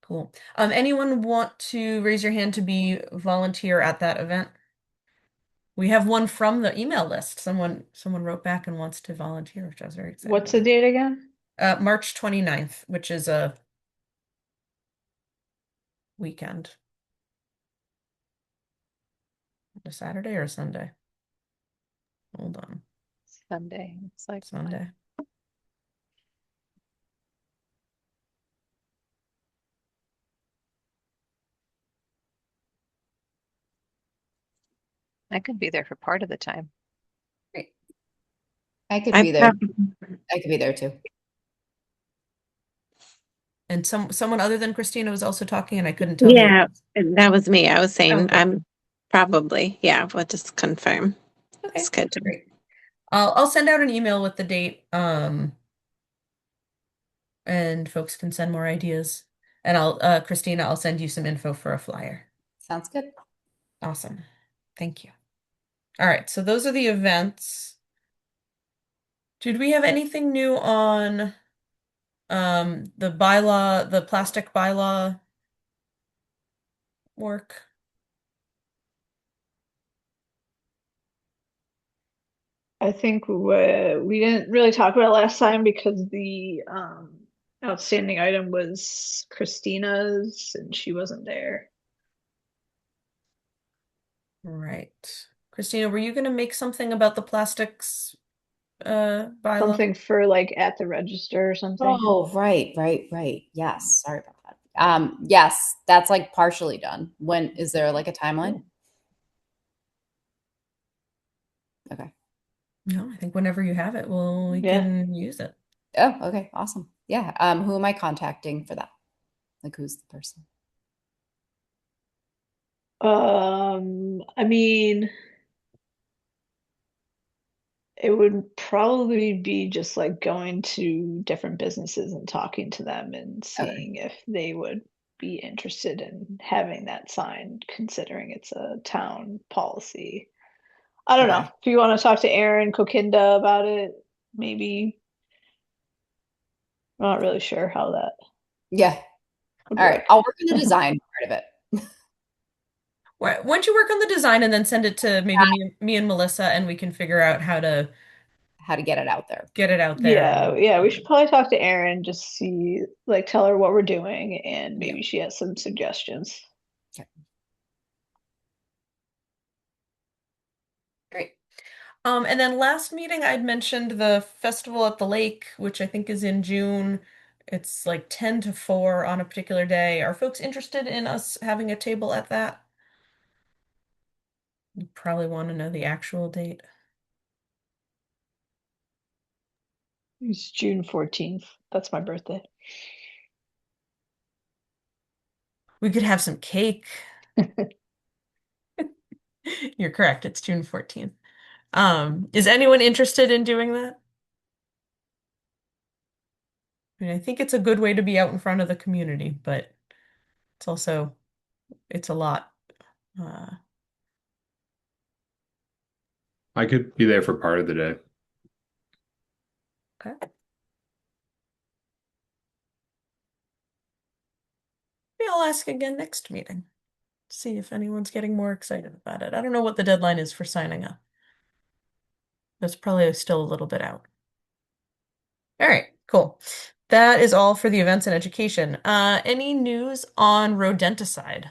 Cool. Anyone want to raise your hand to be volunteer at that event? We have one from the email list. Someone wrote back and wants to volunteer, which I was very excited What's the about. date again? March 29th, which is a weekend. A Saturday or a Sunday? Hold on. Sunday. It's like Sunday. I could be there for part of the time. Great. I could I be there. probably, I could be there too. And someone other than Christina was also talking, and I couldn't tell who it yeah, was. that was me. I was saying Okay. I'm probably, yeah, we'll just confirm Okay. schedule. Great. I'll send out an email with the date, and folks can send more ideas. And Christina, I'll send you some info for a flyer. Sounds good. Awesome. Thank you. All right, so those are the events. Did we have anything new on the bylaw, the plastic bylaw work? I think we didn't really talk about it last time because the outstanding item was Christina's and she wasn't there. Right. Christina, were you going to make something about the plastics bylaw? Something for like at the register or something. Oh, right. Yes, sorry about that. Yes, that's like partially done. When is there like a timeline? Okay. No, I think whenever you have it, we Yeah. can use it. Oh, okay, awesome. Yeah. Who am I contacting for that? Like, who's the person? I mean, it would probably be just like going to different businesses and talking to them and Okay. seeing if they would be interested in having that signed, considering it's a town policy. I don't know. Okay. If you want to talk to Aaron Kokinda about it, maybe. I'm not really sure how that Yeah. would All right. work. I'll work on the design part of it. Why don't you work on the design and then send it to maybe me and Melissa, and we can figure out how to How to get it out there. get it out there. Yeah, we should probably talk to Erin, just see, like, tell her what we're doing, and Yeah. maybe she has some suggestions. Okay. Great. And then last meeting I'd mentioned the festival at the lake, which I think is in June. It's like 10 to 4 on a particular day. Are folks interested in us having a table at that? You probably want to know the actual date. It's June 14th. That's my birthday. We could have some cake. You're correct. It's June 14th. Is anyone interested in doing that? I mean, I think it's a good way to be out in front of the community, but it's also it's a lot. Uh, I could be there for part of the day. okay. Maybe I'll ask again next meeting. See if anyone's getting more excited about it. I don't know what the deadline is for signing up. That's probably still a little bit out. All right, cool. That is all for the events and education. Any news on rodenticide?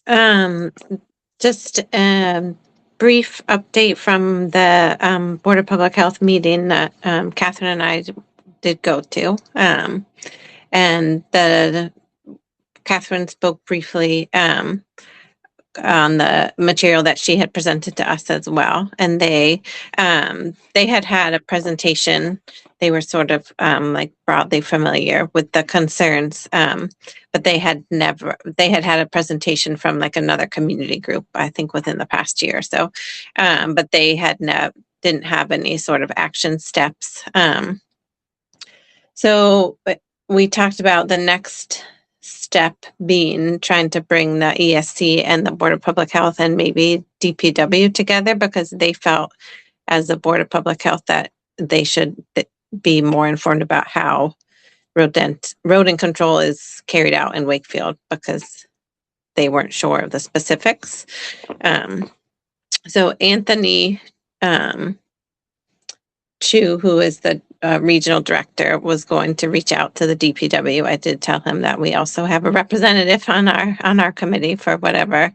Um, just brief update from the Board of Public Health meeting that Catherine and I did go to. And Catherine spoke briefly on the material that she had presented to us as well. And they had a presentation. They were sort of like broadly familiar with the concerns, but they had had a presentation from like another community group, I think within the past year or so. But they didn't have any sort of action steps. So we talked about the next step being trying to bring the ESC and the Board of Public Health and maybe DPW together, because they felt as the Board of Public Health that they should be more informed about how rodent control is carried out in Wakefield, because they weren't sure of the specifics. So Anthony Chu, who is the regional director, was going to reach out to the DPW. I did tell him that we also have a representative on our committee for whatever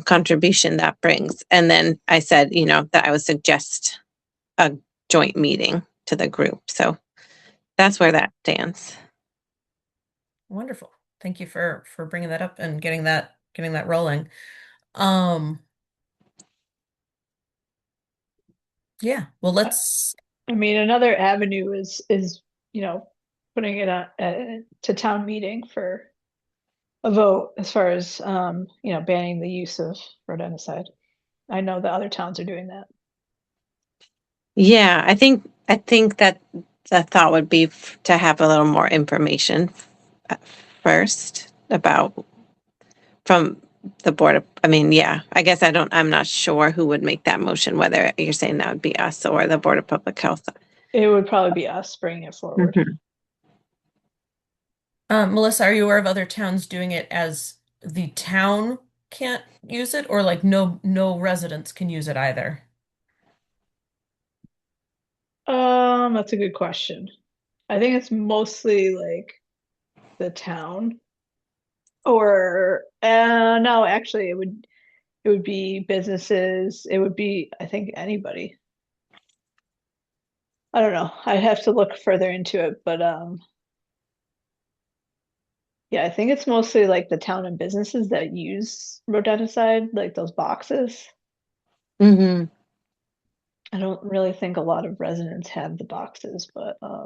contribution that brings. And then I said, that I would suggest a joint meeting to the group. So that's where that stands. Wonderful. Thank you for bringing that up and getting that rolling. Um, yeah. Well, let's. I mean, another avenue is putting it on to town meeting for a vote as far as banning the use of rodenticide. I know that other towns are doing that. Yeah, I think that the thought would be to have a little more information uh, first about from the board of, I mean, yeah, I guess I'm not sure who would make that motion, whether you're saying that would be us or the Board of Public Health. It would probably be us bringing it forward. Mhm. Melissa, are you aware of other towns doing it as the town can't use it, or like no residents can use it either? That's a good question. I think it's mostly like the town, or no, actually, it would be businesses. It would be, I think, anybody. I don't know. I'd have to look further into it, but yeah, I think it's mostly like the town and businesses that use rodenticide, like those boxes. Mhm. I don't really think a lot of residents have the boxes, but Yeah,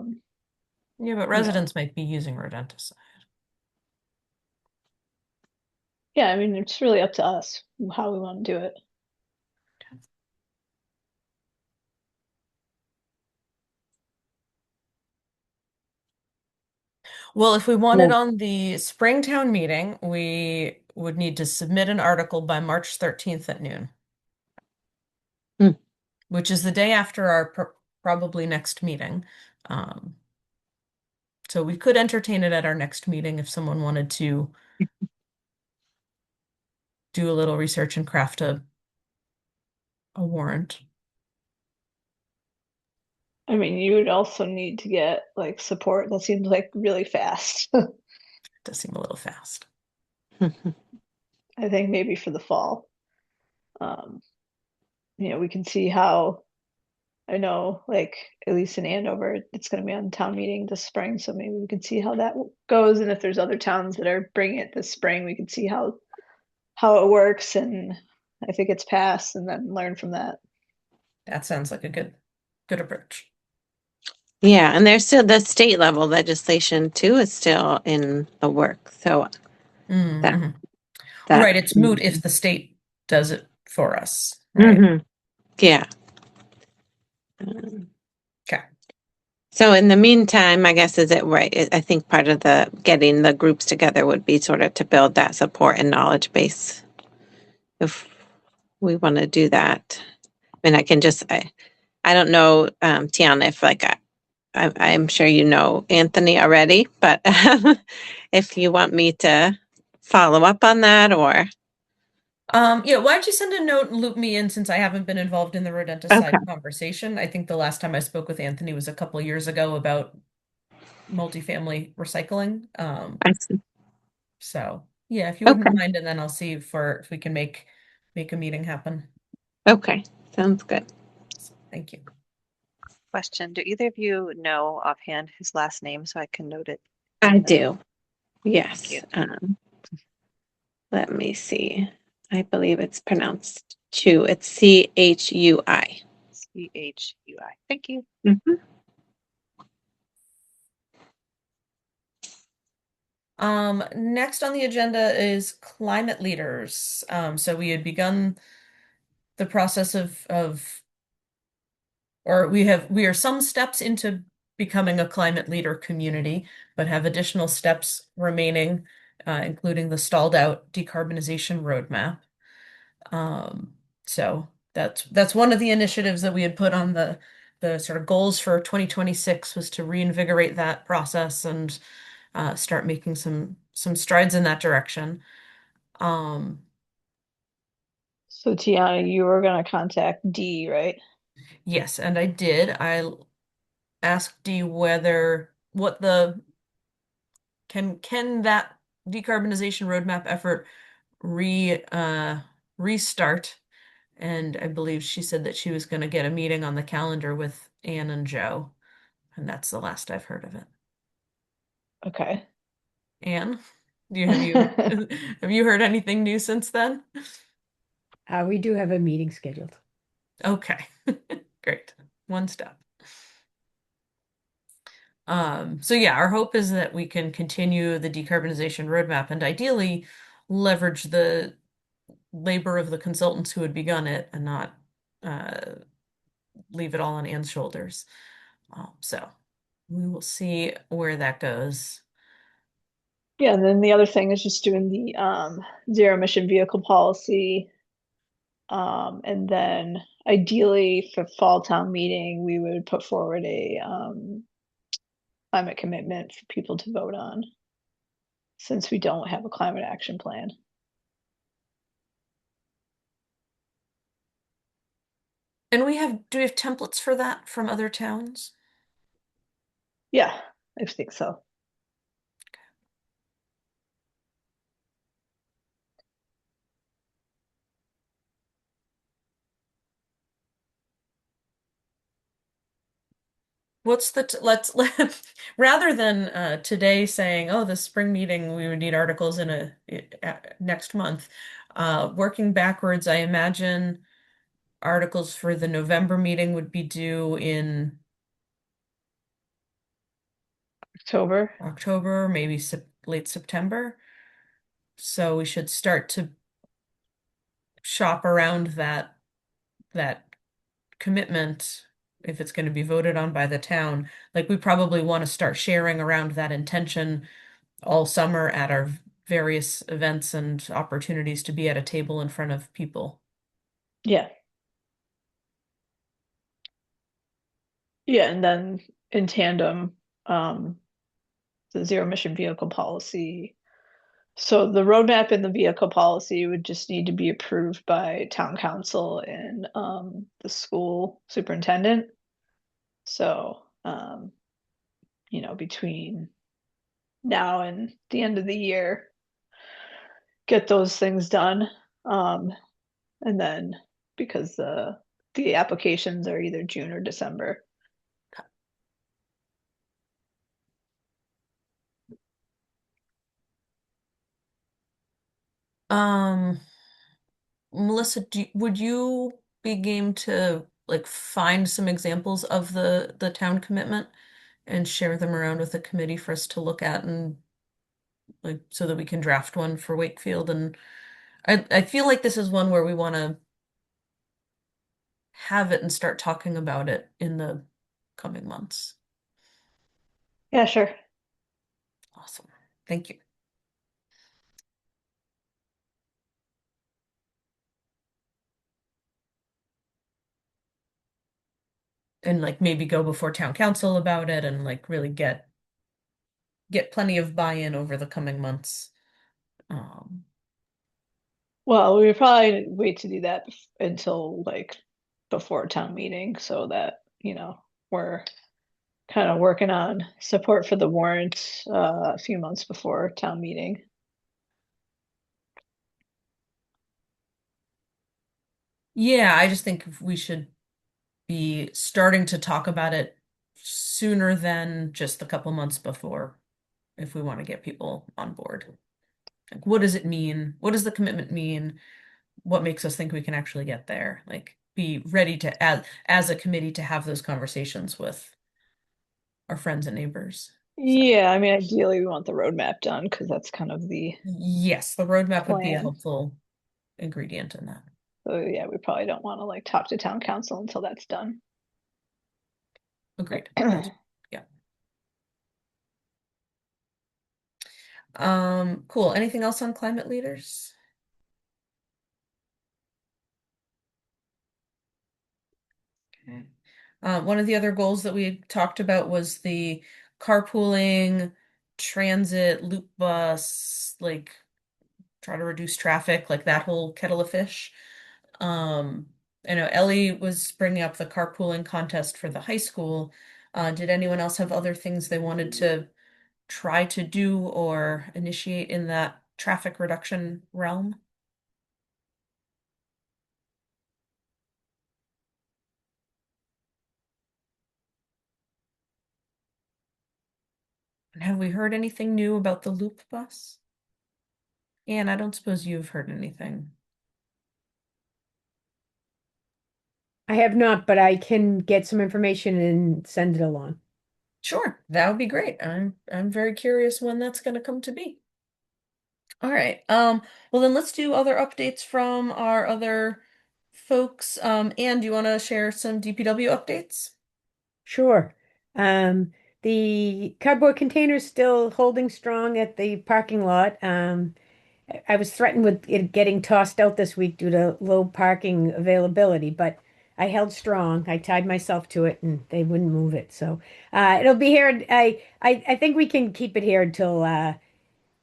but you know, residents might be using rodenticide. yeah, I mean, it's really up to us how we want to do it. Well, if we want it Yeah. on the Springtown meeting, we would need to submit an article by March 13th at noon, Mm. which is the day after our probably next meeting. Um, so we could entertain it at our next meeting if someone wanted to do a little research and craft a warrant. I mean, you would also need to get like support. That seems like really fast. Does seem a little fast. I think maybe for the fall. Um, we can see how, I know, like at least in Andover, it's going to be on town meeting this spring, so maybe we can see how that goes, and if there's other towns that are bringing it this spring, we can see how it works, and if it gets passed, and then learn from that. That sounds like a good approach. Yeah, and there's still the state level legislation too is still in the work. So that Mm-hmm. that Right, it's moot if the state does it for us, right? Mhm. Yeah. Um, Okay. So in the meantime, I guess is it right? I think part of the getting the groups together would be sort of to build that support and knowledge base. If we want to do that, I mean, I don't know, Tiana, if like I'm sure you know Anthony already, but if you want me to follow up on that or Yeah, why don't you send a note and loop me in since I haven't been involved in the okay, rodenticide conversation? I think the last time I spoke with Anthony was a couple years ago about multifamily recycling. I see. So yeah, if you Okay, wouldn't mind, and then I'll see if we can make a meeting happen. okay, sounds good. Thank you. Question, do either of you know offhand his last name so I can note it I in the note? do. Thank you. Yes. Let me see. I believe it's pronounced Chu. It's Chui. Chui. Thank you. Mhm. Next on the agenda is climate leaders. So we had begun the process of or we are some steps into becoming a climate leader community, but have additional steps remaining, including the stalled out decarbonization roadmap. Um, so that's one of the initiatives that we had put on the sort of goals for 2026 was to reinvigorate that process and start making some strides in that direction. Um, So Tiana, you were gonna contact D, right? yes, and I did. I asked Dee whether what the can that decarbonization roadmap effort restart? And I believe she said that she was going to get a meeting on the calendar with Anne and Joe, and that's the last I've heard of it. Okay. Anne, have you have you heard anything new since then? We do have a meeting scheduled. Okay, great. One step. So yeah, our hope is that we can continue the decarbonization roadmap and ideally leverage the labor of the consultants who had begun it and not uh, leave it all on Anne's shoulders. So we will see where that goes. Yeah, and then the other thing is just doing the zero emission vehicle policy. And then ideally for fall town meeting, we would put forward a climate commitment for people to vote on, since we don't have a climate action plan. And do we have templates for that from other towns? Yeah, I think so. What's the rather than today saying, oh, the spring meeting we would need articles in next month, working backwards, I imagine articles for the November meeting would be due in October. October, maybe late September. So we should start to shop around that commitment if it's going to be voted on by the town. Like we probably want to start sharing around that intention all summer at our various events and opportunities to be at a table in front of people. Yeah. Yeah, and then in tandem, the zero emission vehicle policy. So the roadmap and the vehicle policy would just need to be approved by town council and the school superintendent. So between now and the end of the year, get those things done. And then because the applications are either June or December. Um, Melissa, would you be game to like find some examples of the town commitment and share them around with the committee for us to look at and like so that we can draft one for Wakefield? And I feel like this is one where we want to have it and start talking about it in the coming months. Yeah, sure. Awesome. Thank you. And like maybe go before town council about it and like really get plenty of buy-in over the coming months. Um, Well, we would probably wait to do that until like before town meeting so that, we're kind of working on support for the warrant a few months before town meeting. yeah, I just think we should be starting to talk about it sooner than just a couple months before if we want to get people on board. Like, what does it mean? What does the commitment mean? What makes us think we can actually get there? Like, be ready to, as a committee, to have those conversations with our friends and neighbors. So, Yeah, I mean, ideally we want the roadmap done because that's kind of the yes, the roadmap would be a plan. helpful ingredient in that. So yeah, we probably don't want to like talk to town council until that's done. Agreed. Yeah. Cool. Anything else on climate leaders? Okay. One of the other goals that we talked about was the carpooling, transit, loop bus, like try to reduce traffic, like that whole kettle of fish. Um, I know Ellie was bringing up the carpooling contest for the high school. Did anyone else have other things they wanted to try to do or initiate in that traffic reduction realm? And have we heard anything new about the loop bus? And I don't suppose you've heard anything. I have not, but I can get some information and send it along. Sure, that would be great. I'm very curious when that's going to come to be. All right. Well then let's do other updates from our other folks. Anne, do you want to share some DPW updates? Sure. Um, the cardboard containers still holding strong at the parking lot. I was threatened with it getting tossed out this week due to low parking availability, but I held strong. I tied myself to it, and they wouldn't move it. So it'll be here. I think we can keep it here until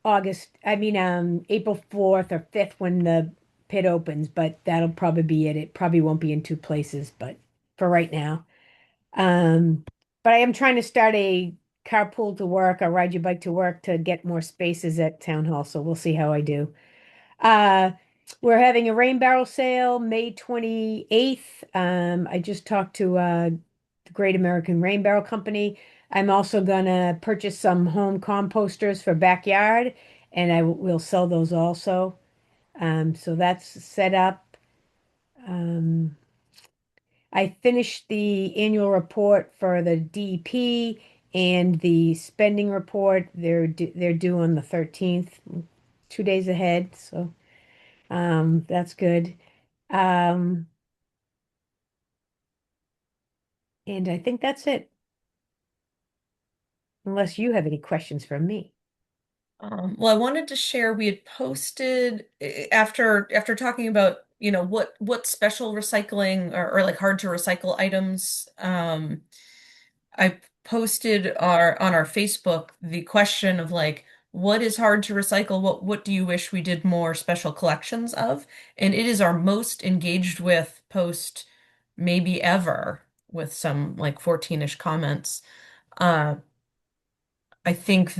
August. I mean, April 4th or 5th when the pit opens. But that'll probably be it. It probably won't be in two places, but for right now. Um, but I am trying to start a carpool to work or ride your bike to work to get more spaces at town hall. So we'll see how I do. Uh, we're having a rain barrel sale May 28th. I just talked to the Great American Rain Barrel Company. I'm also gonna purchase some home composters for backyard, and I will sell those also. So that's set up. Um, I finished the annual report for the DP and the spending report. They're due on the 13th, 2 days ahead. So that's good. Um, and I think that's it, unless you have any questions for me. Well, I wanted to share we had posted after talking about, what special recycling or like hard to recycle items. I posted on our Facebook the question of like, what is hard to recycle? What do you wish we did more special collections of? And it is our most engaged with post maybe ever with some like 14-ish comments. Uh, I think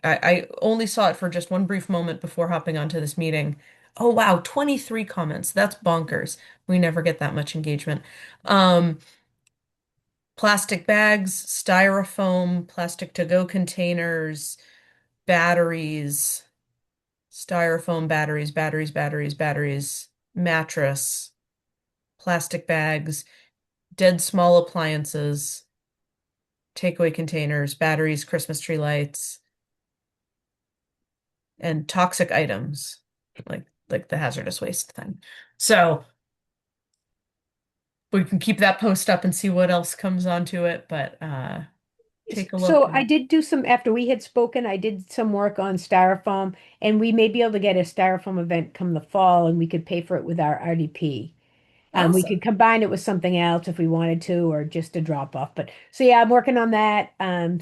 I only saw it for just one brief moment before hopping onto this meeting. Oh wow, 23 comments. That's bonkers. We never get that much engagement. Um, Plastic bags, styrofoam, plastic to-go containers, batteries, styrofoam batteries, mattress, plastic bags, dead small appliances, takeaway containers, batteries, Christmas tree lights, and toxic items, like the hazardous waste thing. So we can keep that post up and see what else comes onto it, but take a look So I at. did do some, after we had spoken, I did some work on styrofoam, and we may be able to get a styrofoam event come the fall, and we could pay for it with our RDP. We Awesome. could combine it with something else if we wanted to, or just a drop off. But so yeah, I'm working on that.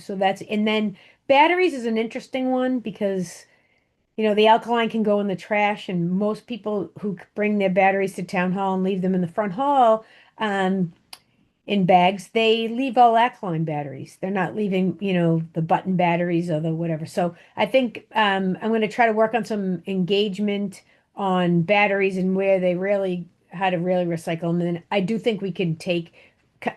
So that's, and then batteries is an interesting one because the alkaline can go in the trash, and most people who bring their batteries to town hall and leave them in the front hall, um, in bags, they leave all alkaline batteries. They're not leaving, the button batteries or the whatever. So I think I'm going to try to work on some engagement on batteries and where they really, how to really recycle them. And then I do think we could take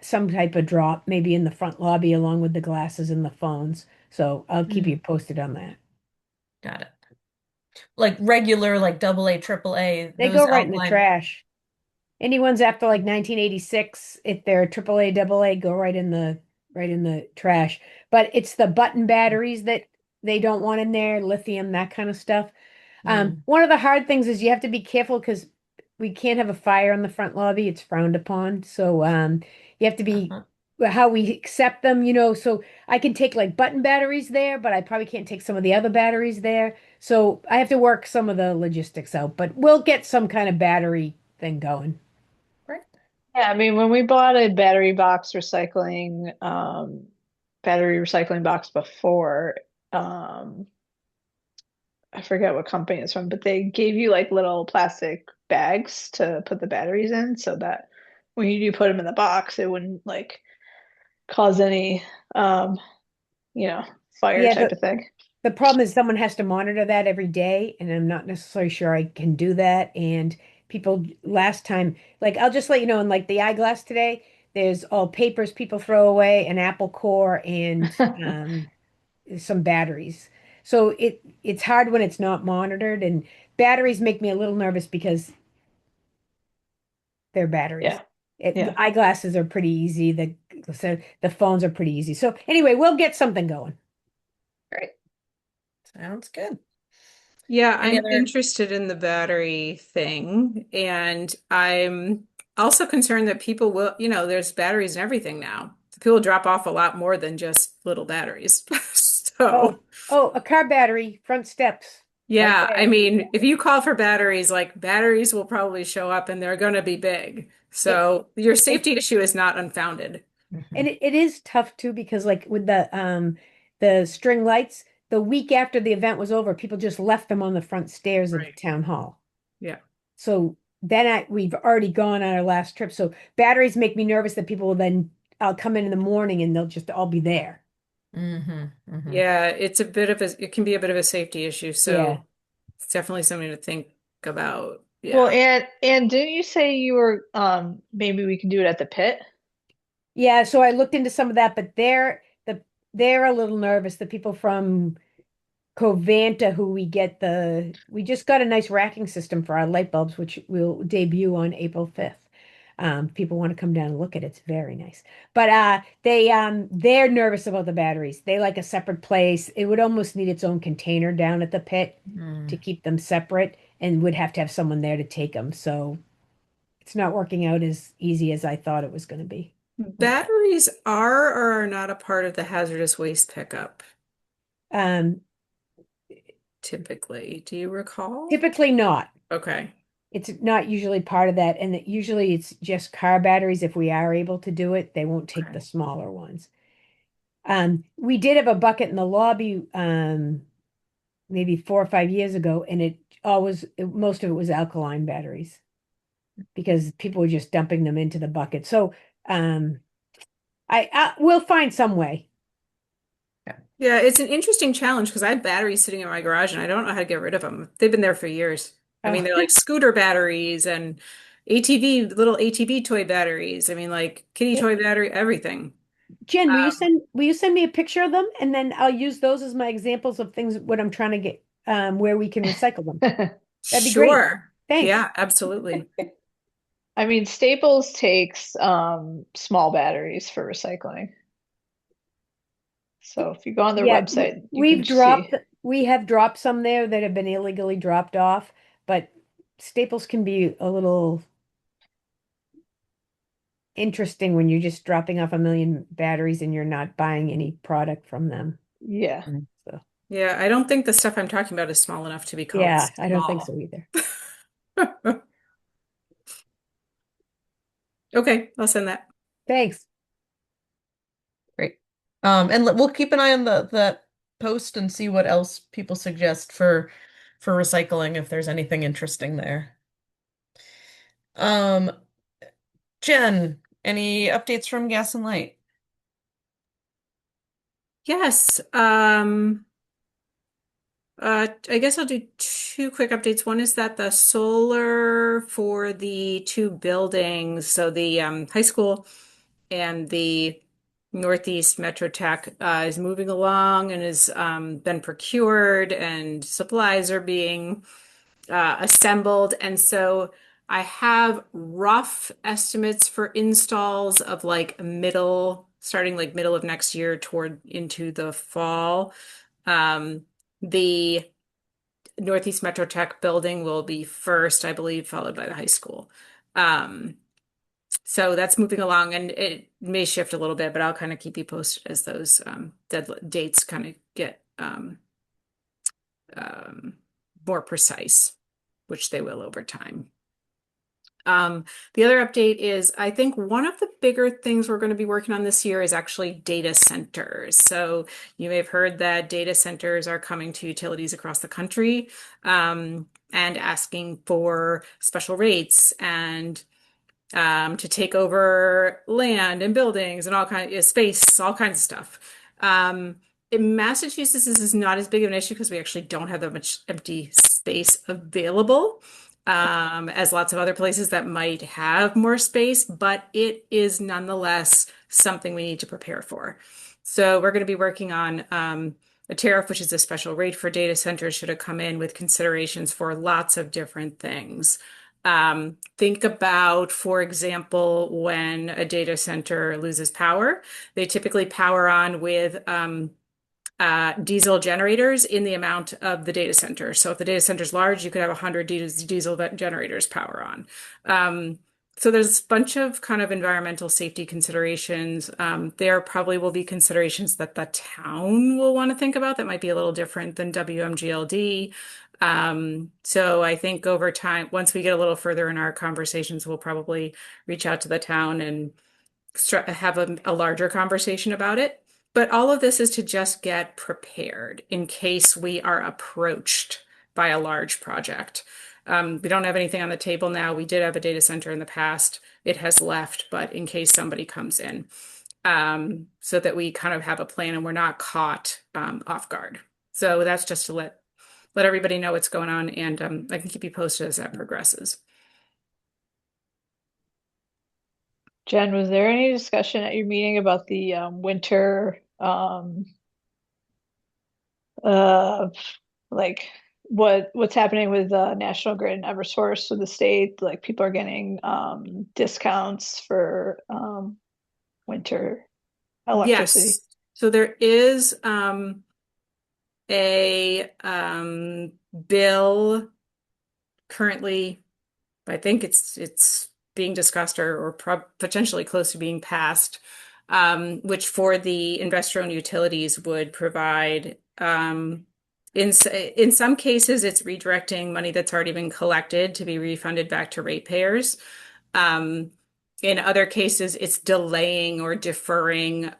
some type of drop, maybe in the front lobby along with the glasses and the phones. So I'll keep you Mm, posted on that. got it. Like regular, like double A, triple A, They go those right in the alkaline. trash. Any ones after like 1986, if they're AAA, double A, go right in the trash. But it's the button batteries that they don't want in there, lithium, that kind of stuff. Mm, One of the hard things is you have to be careful because we can't have a fire in the front lobby. It's frowned upon. So you have to be uh-huh. how we accept them. So I can take like button batteries there, but I probably can't take some of the other batteries there. So I have to work some of the logistics out, but we'll get some kind of battery thing going. Right. Yeah, I mean, when we bought a battery recycling box before, um, I forget what company it's from, but they gave you like little plastic bags to put the batteries in so that when you do put them in the box, it wouldn't like cause any, um, you know, fire Yeah, type the of thing. The problem is someone has to monitor that every day, and I'm not necessarily sure I can do that. And people last time, like I'll just let you know, in like the eyeglass today, there's all papers people throw away, an Apple core, and some batteries. So it's hard when it's not monitored, and batteries make me a little nervous because they're batteries. Yeah, yeah. Eyeglasses are pretty easy. The So the phones are pretty easy. So anyway, we'll get something going. Great. Sounds good. Yeah, Any I'm other? interested in the battery thing, and I'm also concerned that people will, there's batteries and everything now. People drop off a lot more than just little batteries. So, Oh, a car battery, front steps, right yeah, I there. mean, if you call for batteries, like batteries will probably show up and they're going to be big. It So, your it safety issue is not unfounded. and it is tough too because like with the string lights, the week after the event was over, people just left them on the front stairs of Right. town hall. Yeah. So then we've already gone on our last trip. So batteries make me nervous that people will then I'll come in the morning and they'll just all be there. Mm-hmm. Yeah, it can be a bit of a safety issue. Yeah. So, it's definitely something to think about. Well, Yeah. and didn't you say you were maybe we can do it at the pit? Yeah, so I looked into some of that, but they're a little nervous. The people from Covanta who we just got a nice racking system for our light bulbs, which will debut on April 5th. People want to come down and look at it. It's very nice. But they're nervous about the batteries. They like a separate place. It would almost need its own container down at the pit to Mm. keep them separate and would have to have someone there to take them. So it's not working out as easy as I thought it was going to be. Batteries are or are not a part of the hazardous waste pickup, Um, typically. Do you recall? Typically not. Okay. It's not usually part of that, and usually it's just car batteries. If we are able to do it, they won't take Okay. the smaller ones. We did have a bucket in the lobby, maybe 4 or 5 years ago, and most of it was alkaline batteries because people were just dumping them into the bucket. So, I we'll find some way. Yeah, it's an interesting challenge because I have batteries sitting in my garage and I don't know how to get rid of them. They've been there for years. I mean, Oh, they're like scooter batteries and ATV, little ATV toy batteries. I mean, like kitty toy battery, everything. Jen, Um, will you send me a picture of them, and then I'll use those as my examples of things what I'm trying to get where we can recycle them. That'd be great. sure. Thanks. Yeah, absolutely. I mean, Staples takes small batteries for recycling. So if you go on their Yeah, website, you can see. we have dropped some there that have been illegally dropped off, but Staples can be a little interesting when you're just dropping off a million batteries and you're not buying any product from them. Yeah. So, Yeah, I don't think the stuff I'm talking about is small enough to be called yeah, I don't think small. so either. Okay, I'll send that. Thanks. Great. And we'll keep an eye on the post and see what else people suggest for recycling if there's anything interesting there. Um, Jen, any updates from Gas and Light? Yes. I guess I'll do two quick updates. One is that the solar for the two buildings, so the high school and the Northeast Metro Tech, is moving along and has been procured, and supplies are being assembled. And so I have rough estimates for installs of like starting like middle of next year toward into the fall. The Northeast Metro Tech building will be first, I believe, followed by the high school. Um, so that's moving along, and it may shift a little bit, but I'll kind of keep you posted as those dates kind of get um, more precise, which they will over time. The other update is I think one of the bigger things we're going to be working on this year is actually data centers. So you may have heard that data centers are coming to utilities across the country, and asking for special rates and to take over land and buildings and all kinds of space, all kinds of stuff. In Massachusetts, this is not as big of an issue because we actually don't have that much empty space available, as lots of other places that might have more space, but it is nonetheless something we need to prepare for. So we're going to be working on a tariff, which is a special rate for data centers, should it come in with considerations for lots of different things. Think about, for example, when a data center loses power, they typically power on with diesel generators in the amount of the data center. So if the data center is large, you could have 100 diesel generators power on. So there's a bunch of kind of environmental safety considerations. There probably will be considerations that the town will want to think about that might be a little different than WMGLD. So I think over time, once we get a little further in our conversations, we'll probably reach out to the town and have a larger conversation about it. But all of this is to just get prepared in case we are approached by a large project. We don't have anything on the table now. We did have a data center in the past. It has left, but in case somebody comes in, so that we kind of have a plan and we're not caught off guard. So that's just to let everybody know what's going on, and I can keep you posted as that progresses. Jen, was there any discussion at your meeting about the winter like what's happening with National Grid and Eversource with the state? Like people are getting discounts for winter electricity. Yes. So there is a bill currently, I think it's being discussed or potentially close to being passed, which for the investor-owned utilities would provide, in some cases, it's redirecting money that's already been collected to be refunded back to ratepayers. In other cases, it's delaying or deferring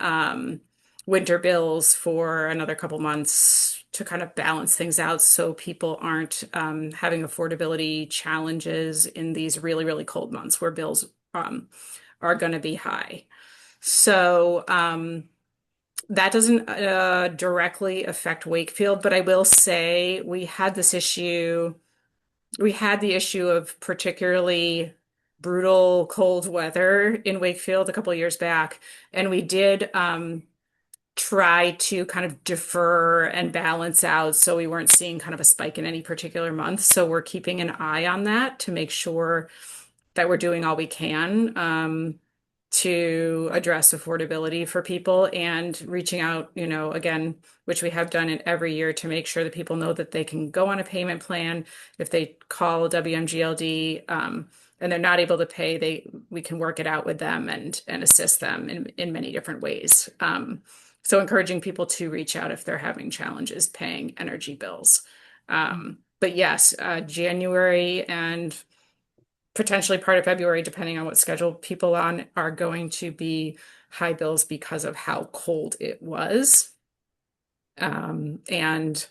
winter bills for another couple months to kind of balance things out so people aren't having affordability challenges in these really, really cold months where bills are going to be high. So that doesn't directly affect Wakefield, but I will say we had this issue. We had the issue of particularly brutal cold weather in Wakefield a couple of years back, and we did try to kind of defer and balance out so we weren't seeing kind of a spike in any particular month. So we're keeping an eye on that to make sure that we're doing all we can to address affordability for people and reaching out, again, which we have done in every year to make sure that people know that they can go on a payment plan. If they call WMGLD and they're not able to pay, we can work it out with them and assist them in many different ways. So encouraging people to reach out if they're having challenges paying energy bills. But yes, January and potentially part of February, depending on what schedule people on, are going to be high bills because of how cold it was. And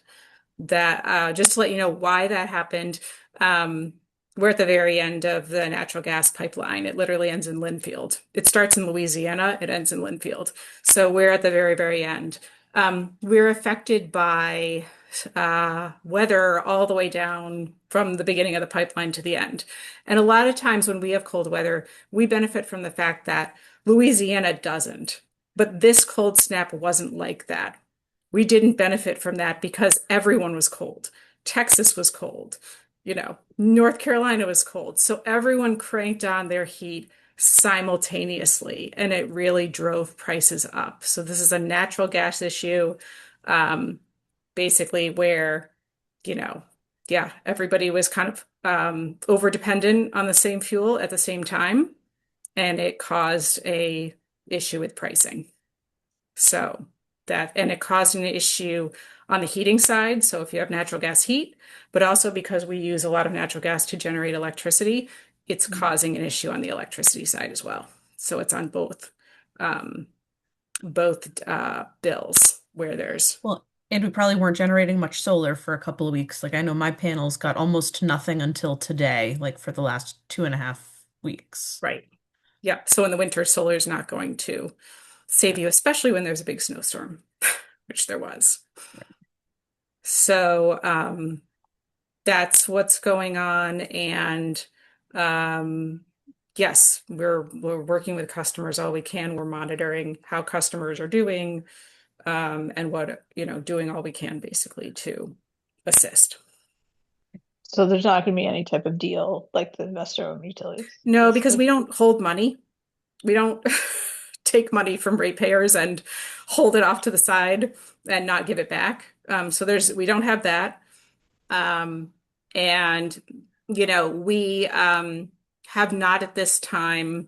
that just to let you know why that happened, we're at the very end of the natural gas pipeline. It literally ends in Linfield. It starts in Louisiana, it ends in Linfield. So we're at the very, very end. We're affected by weather all the way down from the beginning of the pipeline to the end. And a lot of times when we have cold weather, we benefit from the fact that Louisiana doesn't. But this cold snap wasn't like that. We didn't benefit from that because everyone was cold. Texas was cold. North Carolina was cold. So everyone cranked on their heat simultaneously, and it really drove prices up. So this is a natural gas issue, basically where, everybody was kind of over dependent on the same fuel at the same time, and it caused a issue with pricing. And it caused an issue on the heating side. So if you have natural gas heat, but also because we use a lot of natural gas to generate electricity, it's causing an issue on the electricity side as well. So it's on both bills where there's. Well, and we probably weren't generating much solar for a couple of weeks. Like I know my panels got almost nothing until today, like for the last 2.5 weeks. Right. Yeah. So in the winter, solar is not going to save you, especially when there's a big snowstorm, which there was. So that's what's going on. And yes, we're working with customers all we can. We're monitoring how customers are doing and what, doing all we can basically to assist. So there's not going to be any type of deal like the investor-owned utilities, No, because basically. we don't hold money. We don't take money from ratepayers and hold it off to the side and not give it back. So we don't have that. Um, and we have not at this time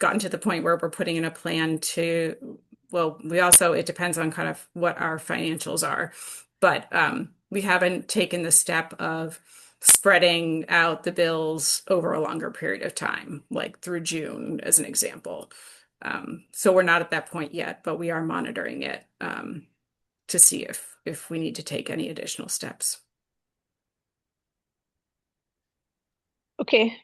gotten to the point where we're putting in a plan to, well, it depends on kind of what our financials are, but we haven't taken the step of spreading out the bills over a longer period of time, like through June, as an example. So we're not at that point yet, but we are monitoring it to see if we need to take any additional steps. Okay.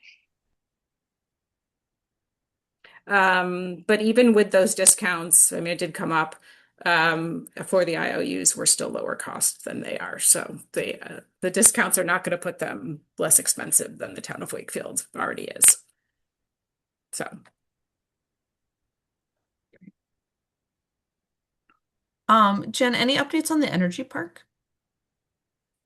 But even with those discounts, I mean, it did come up for the IOUs, we're still lower cost than they are. So the discounts are not going to put them less expensive than the town of Wakefield already is. So, Jen, any updates on the energy park?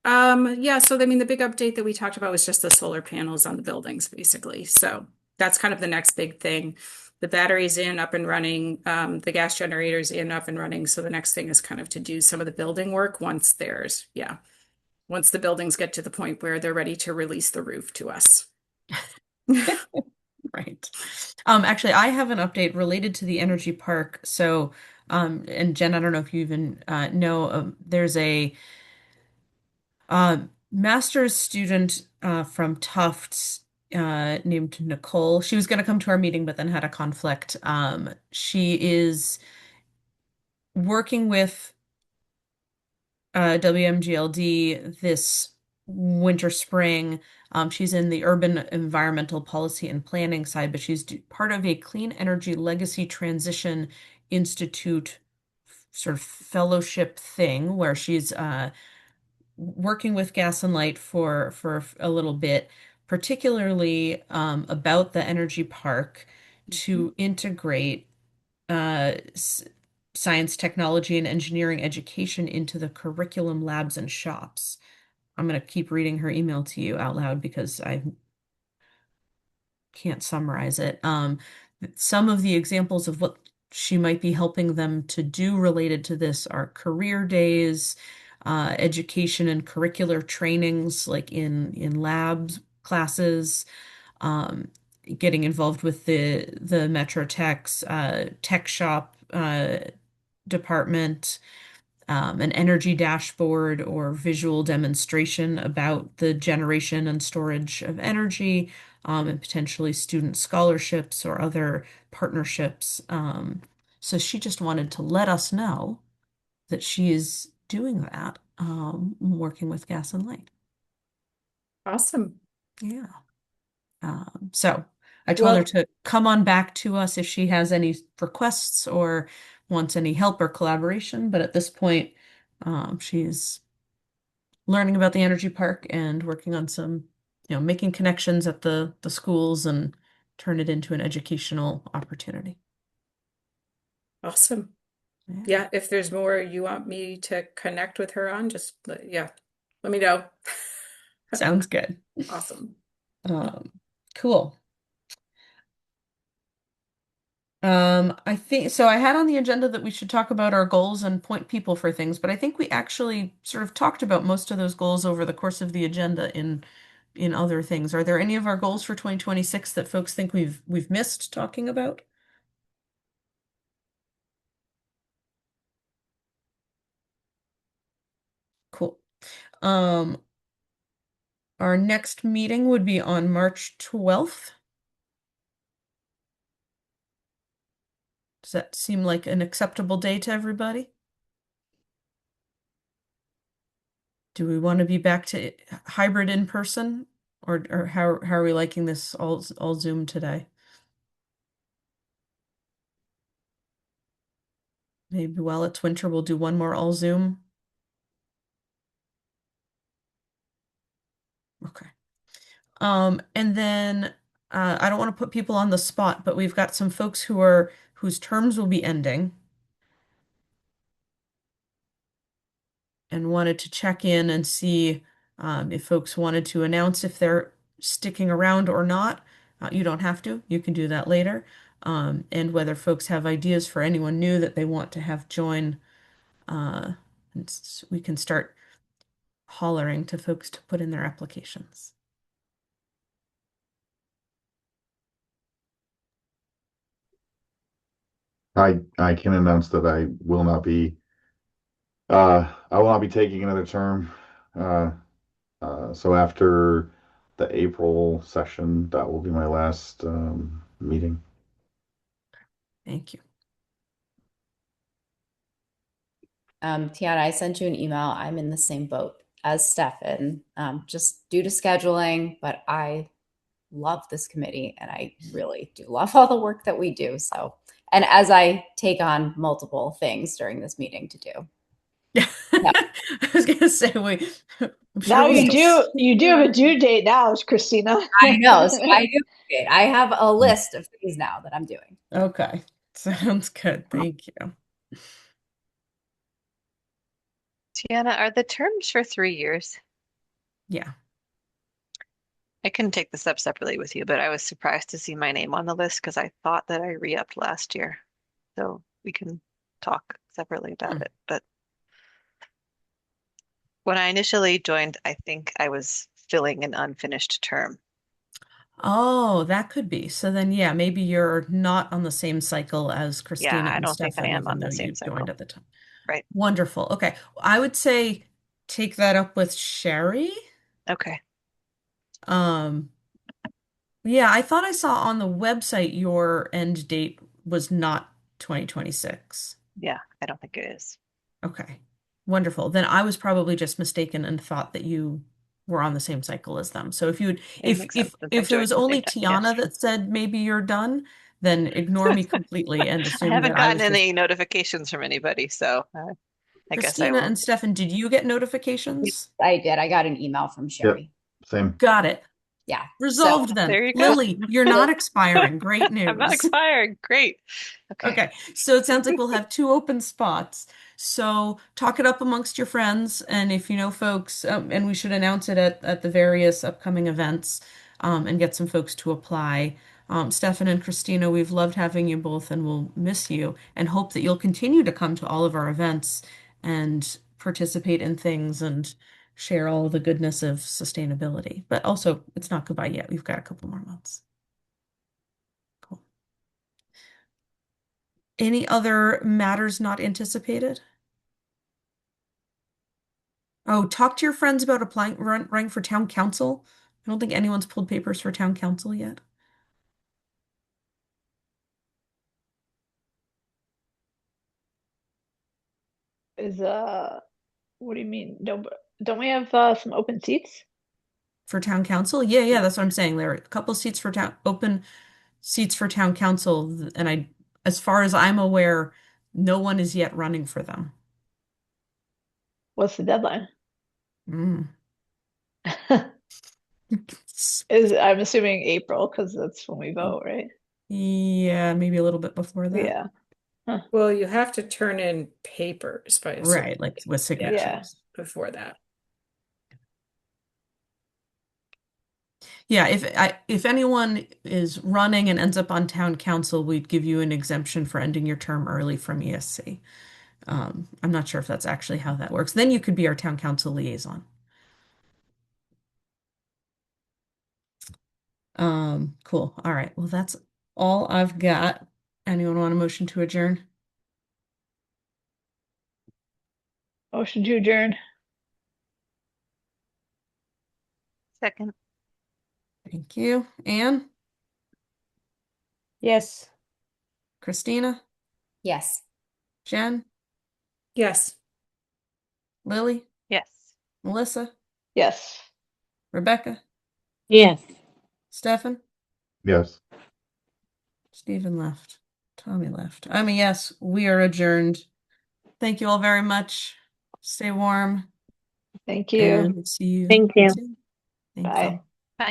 yeah, so I mean, the big update that we talked about was just the solar panels on the buildings, basically. So that's kind of the next big thing. The battery's in, up and running, the gas generator's in, up and running. So the next thing is kind of to do some of the building work once the buildings get to the point where they're ready to release the roof to us. Right. Actually, I have an update related to the energy park. So, and Jen, I don't know if you even know, there's a master's student from Tufts named Nicole. She was going to come to our meeting, but then had a conflict. She is working with WMGLD this winter, spring. She's in the urban environmental policy and planning side, but she's part of a Clean Energy Legacy Transition Institute sort of fellowship thing where she's working with Gas and Light for a little bit, particularly about the energy park to integrate science, technology, and engineering education into the curriculum, labs, and shops. I'm going to keep reading her email to you out loud because I can't summarize it. Some of the examples of what she might be helping them to do related to this are career days, education and curricular trainings, like in labs classes, um, getting involved with the Metro Tech's tech shop department, an energy dashboard or visual demonstration about the generation and storage of energy, and potentially student scholarships or other partnerships. So she just wanted to let us know that she is doing that, working with Gas and Light. Awesome. Yeah. So I told her Well, to come on back to us if she has any requests or wants any help or collaboration. But at this point, she's learning about the energy park and working on some, making connections at the schools and turn it into an educational opportunity. awesome. Yeah. Yeah, if there's more you want me to connect with her on, just let me know. Sounds good. Awesome. Cool. I think so. I had on the agenda that we should talk about our goals and point people for things, but I think we actually sort of talked about most of those goals over the course of the agenda in other things. Are there any of our goals for 2026 that folks think we've missed talking about? Cool. Um, our next meeting would be on March 12th. Does that seem like an acceptable day to everybody? Do we want to be back to hybrid in person, or how are we liking this all Zoom today? Maybe while it's winter, we'll do one more all Zoom. Okay. And then I don't want to put people on the spot, but we've got some folks whose terms will be ending and wanted to check in and see If folks wanted to announce if they're sticking around or not, you don't have to. You can do that later. And whether folks have ideas for anyone new that they want to have join, we can start hollering to folks to put in their applications. I can announce that I will not be taking another term. So after the April session, that will be my last meeting. Thank you. Tiana, I sent you an email. I'm in the same boat as Stefan, just due to scheduling, but I love this committee and I really do love all the work that we do. So, and as I take on multiple things during this meeting to do. Yeah. Yeah. I was gonna say, wait, I'm sure Now we still you do have a due date now, Christina. I know. So I do. I have a list of things now that I'm doing. Okay. Sounds good. Thank you. Tiana, are the terms for 3 years? Yeah. I couldn't take this up separately with you, but I was surprised to see my name on the list because I thought that I re-upped last year. So we can talk separately about it. But when I initially joined, I think I was filling an unfinished term. Oh, that could be. So then, yeah, maybe you're not on the same cycle as Yeah, Christina I and don't think I Stefan, am even on though the same you joined cycle. at the time. Right. Wonderful. Okay. I would say take that up with Sherry. Okay. Um, yeah, I thought I saw on the website your end date was not 2026. Yeah, I don't think it is. Okay. Wonderful. Then I was probably just mistaken and thought that you were on the same cycle as them. So if you would, It makes sense since I if it joined was at the same only time. Yes. Tiana that said maybe you're done, then ignore me completely and I assume haven't that I gotten was just any notifications from anybody, so I guess I Christina will. and Stefan. Did you get notifications? I did. I got an email from Yep, Sherry. same. Got it. Yeah. Resolved then. There you go. Lily, you're not expiring. Great I'm not news. expired. Great. Okay. Okay, so it sounds like we'll have two open spots. So talk it up amongst your friends, and if you know folks, and we should announce it at the various upcoming events, and get some folks to apply. Stefan and Christina, we've loved having you both, and we'll miss you, and hope that you'll continue to come to all of our events and participate in things and share all of the goodness of sustainability. But also, it's not goodbye yet. We've got a couple more months. Cool. Any other matters not anticipated? Oh, talk to your friends about running for town council. I don't think anyone's pulled papers for town council yet. Is what do you mean? Don't we have some open seats? For town council? Yeah, that's what I'm saying. There are a couple seats for open seats for town council, and as far as I'm aware, no one is yet running for them. What's the deadline? Mm. I'm assuming April because that's when we vote, right? Yeah, maybe a little bit before that. Yeah. Huh. Well, you have to turn in papers by a certain Right, like with date, Yeah. signatures. before that. Yeah, if anyone is running and ends up on town council, we'd give you an exemption for ending your term early from ESC. I'm not sure if that's actually how that works. Then you could be our town council liaison. Cool. All right. Well, that's all I've got. Anyone want a motion to adjourn? Motion to adjourn. Second. Thank you. Anne? Yes. Christina? Yes. Jen? Yes. Lily? Yes. Melissa? Yes. Rebecca? Yes. Stefan? Yes. Stephen left. Tommy left. I'm a yes. We are adjourned. Thank you all very much. Stay warm Thank you. and see you Thank you. soon. Thank Bye. you.